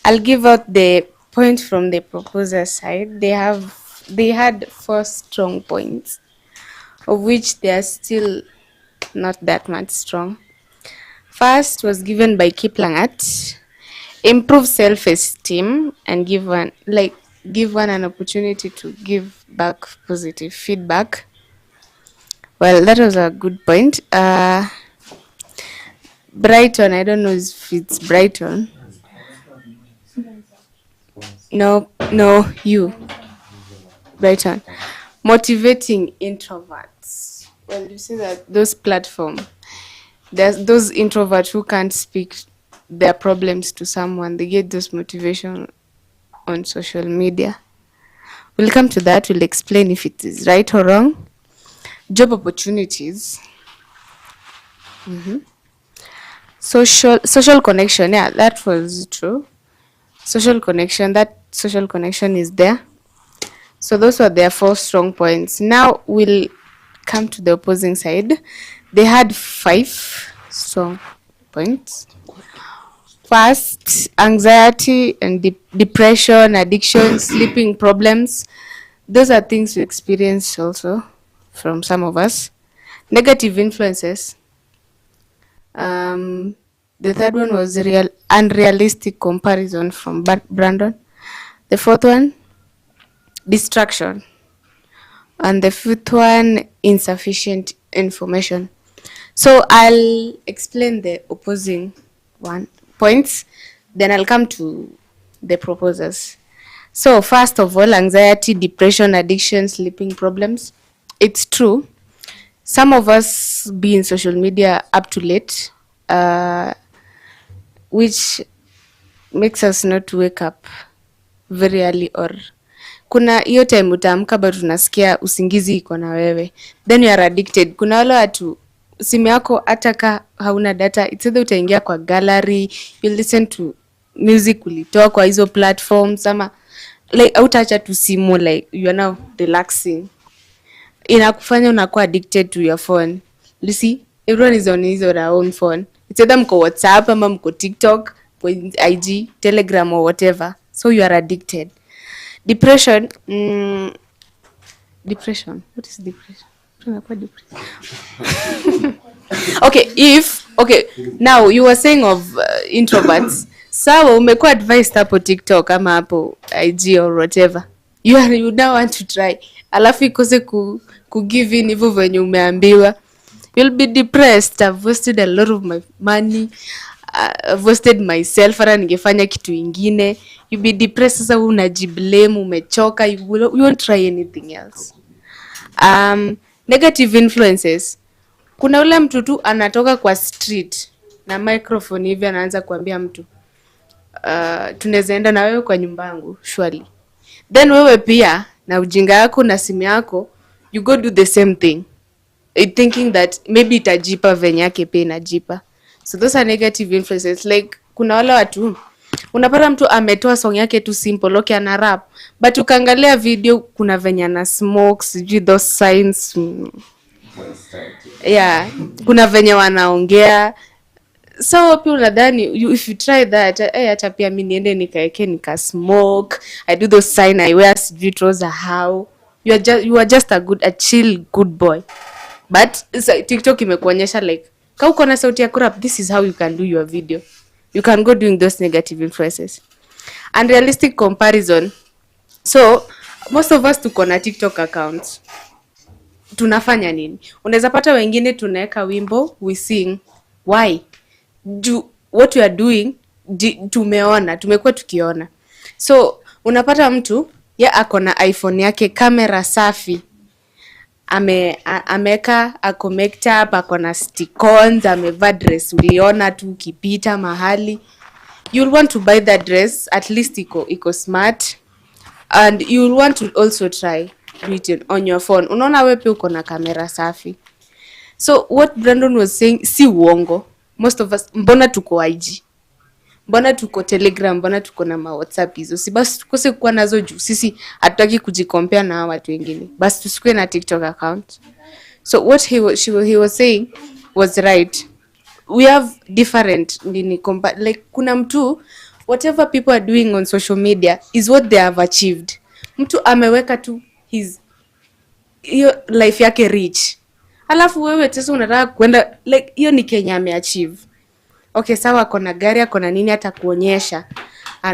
I'll give out the point from the proposer side. They had 4 strong points, of which they are still not that much strong. First was given by Kiplangat: improve self-esteem and give one an opportunity to give back positive feedback. Well, that was a good point. Brighton, I don't know if it's Brighton. No, you. Brighton. Motivating introverts. Well, you see that those platforms, there's those introverts who can't speak their problems to someone. They get those motivation on social media. We'll come to that. We'll explain if it is right or wrong. Job opportunities. Social connection. Yeah, that was true. Social connection is there. So those were their 4 strong points. Now we'll come to the opposing side. They had 5 strong points. First, anxiety and depression, addiction, sleeping problems. Those are things we experience also from some of us. Negative influences. The third one was unrealistic comparison from Brandon. The 4th one, distraction. And the 5th one, insufficient information. So I'll explain the opposing points. Then I'll come to the proposals. So first of all, anxiety, depression, addiction, sleeping problems. It's true. Some of us be in social media up to late, which makes us not wake up very early, or kuna hiyo time utaamka but unasikia usingizi iko na wewe, then you are addicted. Kuna wale watu simu yako hata ka hauna data, it's either utaingia kwa gallery, you listen to music ulitoa kwa hizo platforms, ama like hautaacha tu simu, like you are now relaxing, inakufanya unakuwa addicted to your phone. You see, everyone is on his or her own phone. It's either mko WhatsApp ama mko TikTok, mko IG, Telegram or whatever. So you are addicted. Depression. Depression. What is depression? Tunakuwa depression. Okay, now you were saying of introverts. Sawa, umekuwa advised hapo TikTok ama hapo IG or whatever. You now want to try. Alafu ikose ku give in hivyo venye umeambiwa. You'll be depressed. I've wasted a lot of my money. I've wasted myself. Hata ningefanya kitu ingine. You'll be depressed. Sasa unajiblame, umechoka. You won't try anything else. Negative influences. Kuna ule mtu tu anatoka kwa street na microphone hivi anaanza kuambia mtu tunaweza enda na wewe kwa nyumba yangu surely. Then wewe pia na ujinga yako na simu yako you go do the same thing, thinking that maybe itajipa venye yake pia inajipa. So those are negative influences. Like kuna wale watu unapata mtu ametoa song yake tu simple, okay, ana rap, but ukaangalia video kuna venye ana smoke, sijui those signs. Yeah, kuna venye wanaongea. So pia unadhani if you try that, hata pia mimi niende nikaeke nika smoke, I do those sign, I wear sijui trouser how. You are just a chill good boy. But TikTok imekuonyesha like kama uko na sauti ya kurap, this is how you can do your video. You can go doing those negative influences. Unrealistic comparison. So most of us tuko na TikTok accounts. Tunafanya nini? Unaweza pata wengine tunaweka wimbo, we sing. Why? What we are doing tumekuwa tukiona. So unapata mtu ako na iPhone yake, kamera safi, ameka ako make up, ako na stick-ons, amevaa dress uliona tu ukipita mahali. You'll want to buy that dress, at least iko smart, and you'll want to also try it on your phone. Unaona wewe pia uko na kamera safi. So what Brandon was saying si uongo. Most of us, mbona tuko IG, mbona tuko Telegram, mbona tuko na WhatsApp hizo, si basi tukose kuwa nazo juu sisi hatutaki kujicompare na watu wengine, basi tusikue na TikTok account. So what he was saying was right. We have different like kuna mtu whatever people are doing on social media is what they have achieved. Mtu ameweka tu hiyo life yake rich, alafu wewe sasa unataka kwenda like hiyo ni Kenya ameachieve. Okay, sawa, akona gari, akona nini, hata kuonyesha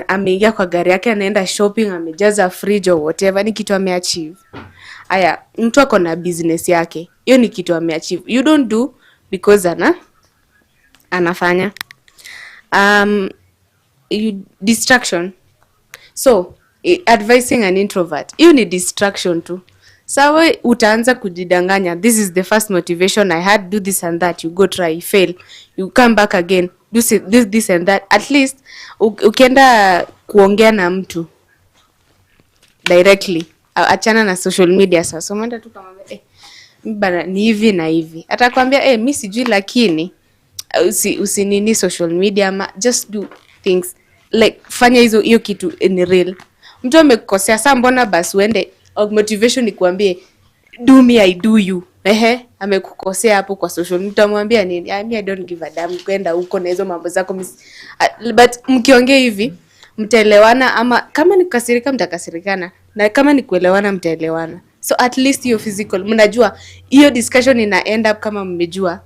ameingia kwa gari yake anaenda shopping, amejaza fridge or whatever, ni kitu ameachieve. Aya, mtu akona business yake, hiyo ni kitu ameachieve. You don't do because anafanya distraction. So advising an introvert, hiyo ni distraction tu. Sawa, utaanza kujidanganya, this is the first motivation I had, do this and that, you go try, fail, you come back again, do this and that. At least ukienda kuongea na mtu directly, achana na social media. Sasa umeenda tu kama bana ni hivi na hivi, atakwambia mimi sijui, lakini usinini social media, ama just do things like fanya hiyo kitu in real. Mtu amekukosea, sasa mbona basi uende motivation ikuambie do me I do you. Amekukosea hapo kwa social media, utamwambia nini? I don't give a damn, kwenda huko na hizo mambo zako. But mkiongea hivi mtaelewana, ama kama ni kukasirika mtakasirikana, na kama ni kuelewana mtaelewana. So at least hiyo physical, mnajua hiyo discussion ina end up kama mmejua.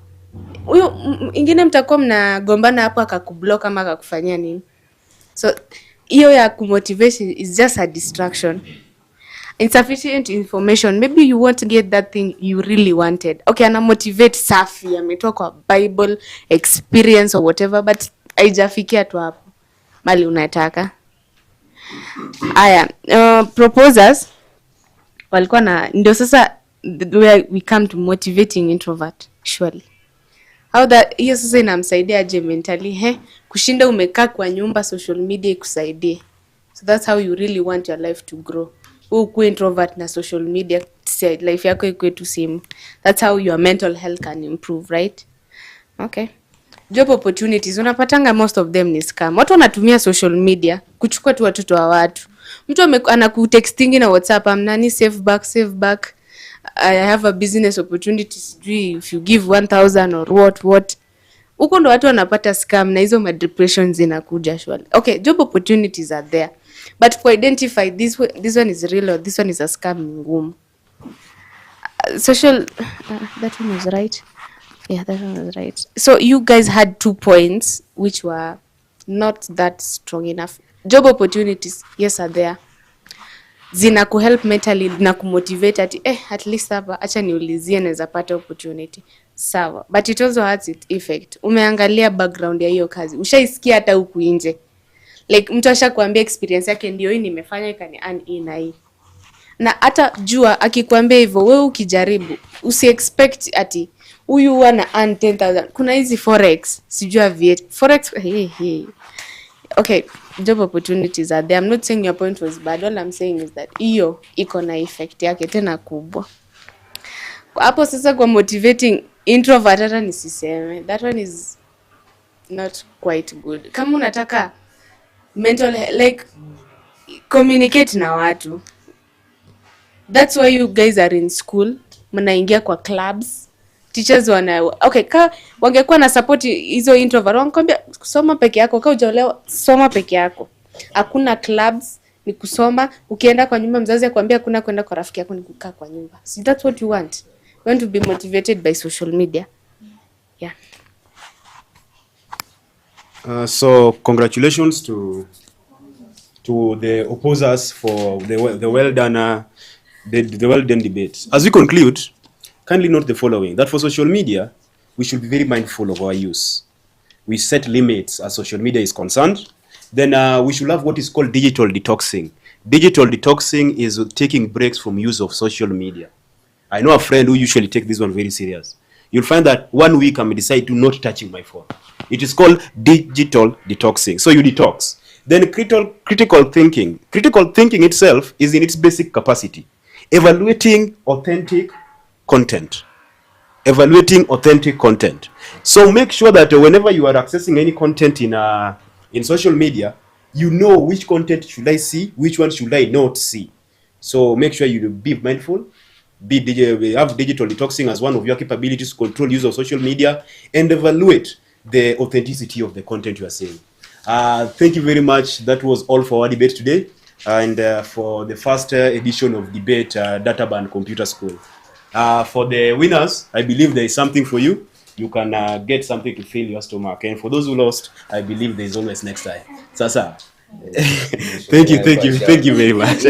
Huyo ingine mtakuwa mnagombana hapo akakublock ama akakufanyia nini. So hiyo ya kumotivation is just a distraction. Insufficient information, maybe you won't get that thing you really wanted. Okay, ana motivate safi, ametoka kwa Bible experience or whatever, but haijafikia tu hapo. mali unataka. Aya, proposers walikuwa na ndio sasa where we come to motivating introvert surely. How that hiyo sasa inamsaidia aje mentally kushinda umekaa kwa nyumba social media ikusaidie. So that's how you really want your life to grow. Uku introvert na social media life yako ikuwe tu same. That's how your mental health can improve, right? Okay. Job opportunities unapatanga most of them ni scam. Watu wanatumia social media kuchukua tu watoto wa watu. Mtu anakutextingi na WhatsApp, amnani save back. I have a business opportunity, if you give 1,000 or what. Huko ndo watu wanapata scam na hizo depression zinakuja surely. Okay, job opportunities are there. But to identify this one is real or this one is a scam ni ngumu. Social that one was right. Yeah, that one was right. So you guys had 2 points which were not that strong enough. Job opportunities, yes, are there. Zina kuhelp mentally na kumotivate at least hapa acha niulizie naweza pata opportunity. Sawa. But it also has its effect. Umeangalia background ya hiyo kazi. Ushaisikia hata huku nje. Like mtu ashakwambia experience yake ndio hii nimefanya ikani hii na hii. Na hata jua akikwambia hivyo wewe ukijaribu usiexpect ati huyu wana earn 10,000. Kuna hizi forex, sijua viet. Forex Okay, job opportunities are there. I'm not saying your point was bad. All I'm saying is that hiyo iko na effect yake tena kubwa. Hapo sasa kwa motivating introvert hata nisiseme. That one is not quite good. Kama unataka mental like communicate na watu. That's why you guys are in school. Mnaingia kwa clubs. Teachers okay, wangekuwa na support hizo introvert wanakuambia kusoma peke yako, hujaolewa soma peke yako. Hakuna clubs, ni kusoma. Ukienda kwa nyumba mzazi akwambia hakuna kwenda kwa rafiki yako, ni kukaa kwa nyumba. So that's what you want. You want to be motivated by social media. Yeah. So congratulations to the opposers for the well done the well done debate. As we conclude, kindly note the following: that for social media, we should be very mindful of our use. We set limits as social media is concerned. Then we should have what is called digital detoxing. Digital detoxing is taking breaks from use of social media. I know a friend who usually takes this one very serious. You'll find that 1 week I may decide to not touching my phone. It is called digital detoxing. So you detox. Then critical thinking. Critical thinking itself is in its basic capacity evaluating authentic content. Evaluating authentic content. So make sure that whenever you are accessing any content in social media, you know which content should I see, which one should I not see. So make sure you be mindful, have digital detoxing as one of your capabilities to control use of social media and evaluate the authenticity of the content you are seeing. Thank you very much. That was all for our debate today and for the first edition of debate Databurn Computer School. For the winners, I believe there is something for you. You can get something to fill your stomach. And for those who lost, I believe there is always next time. Sasa. Thank you very much.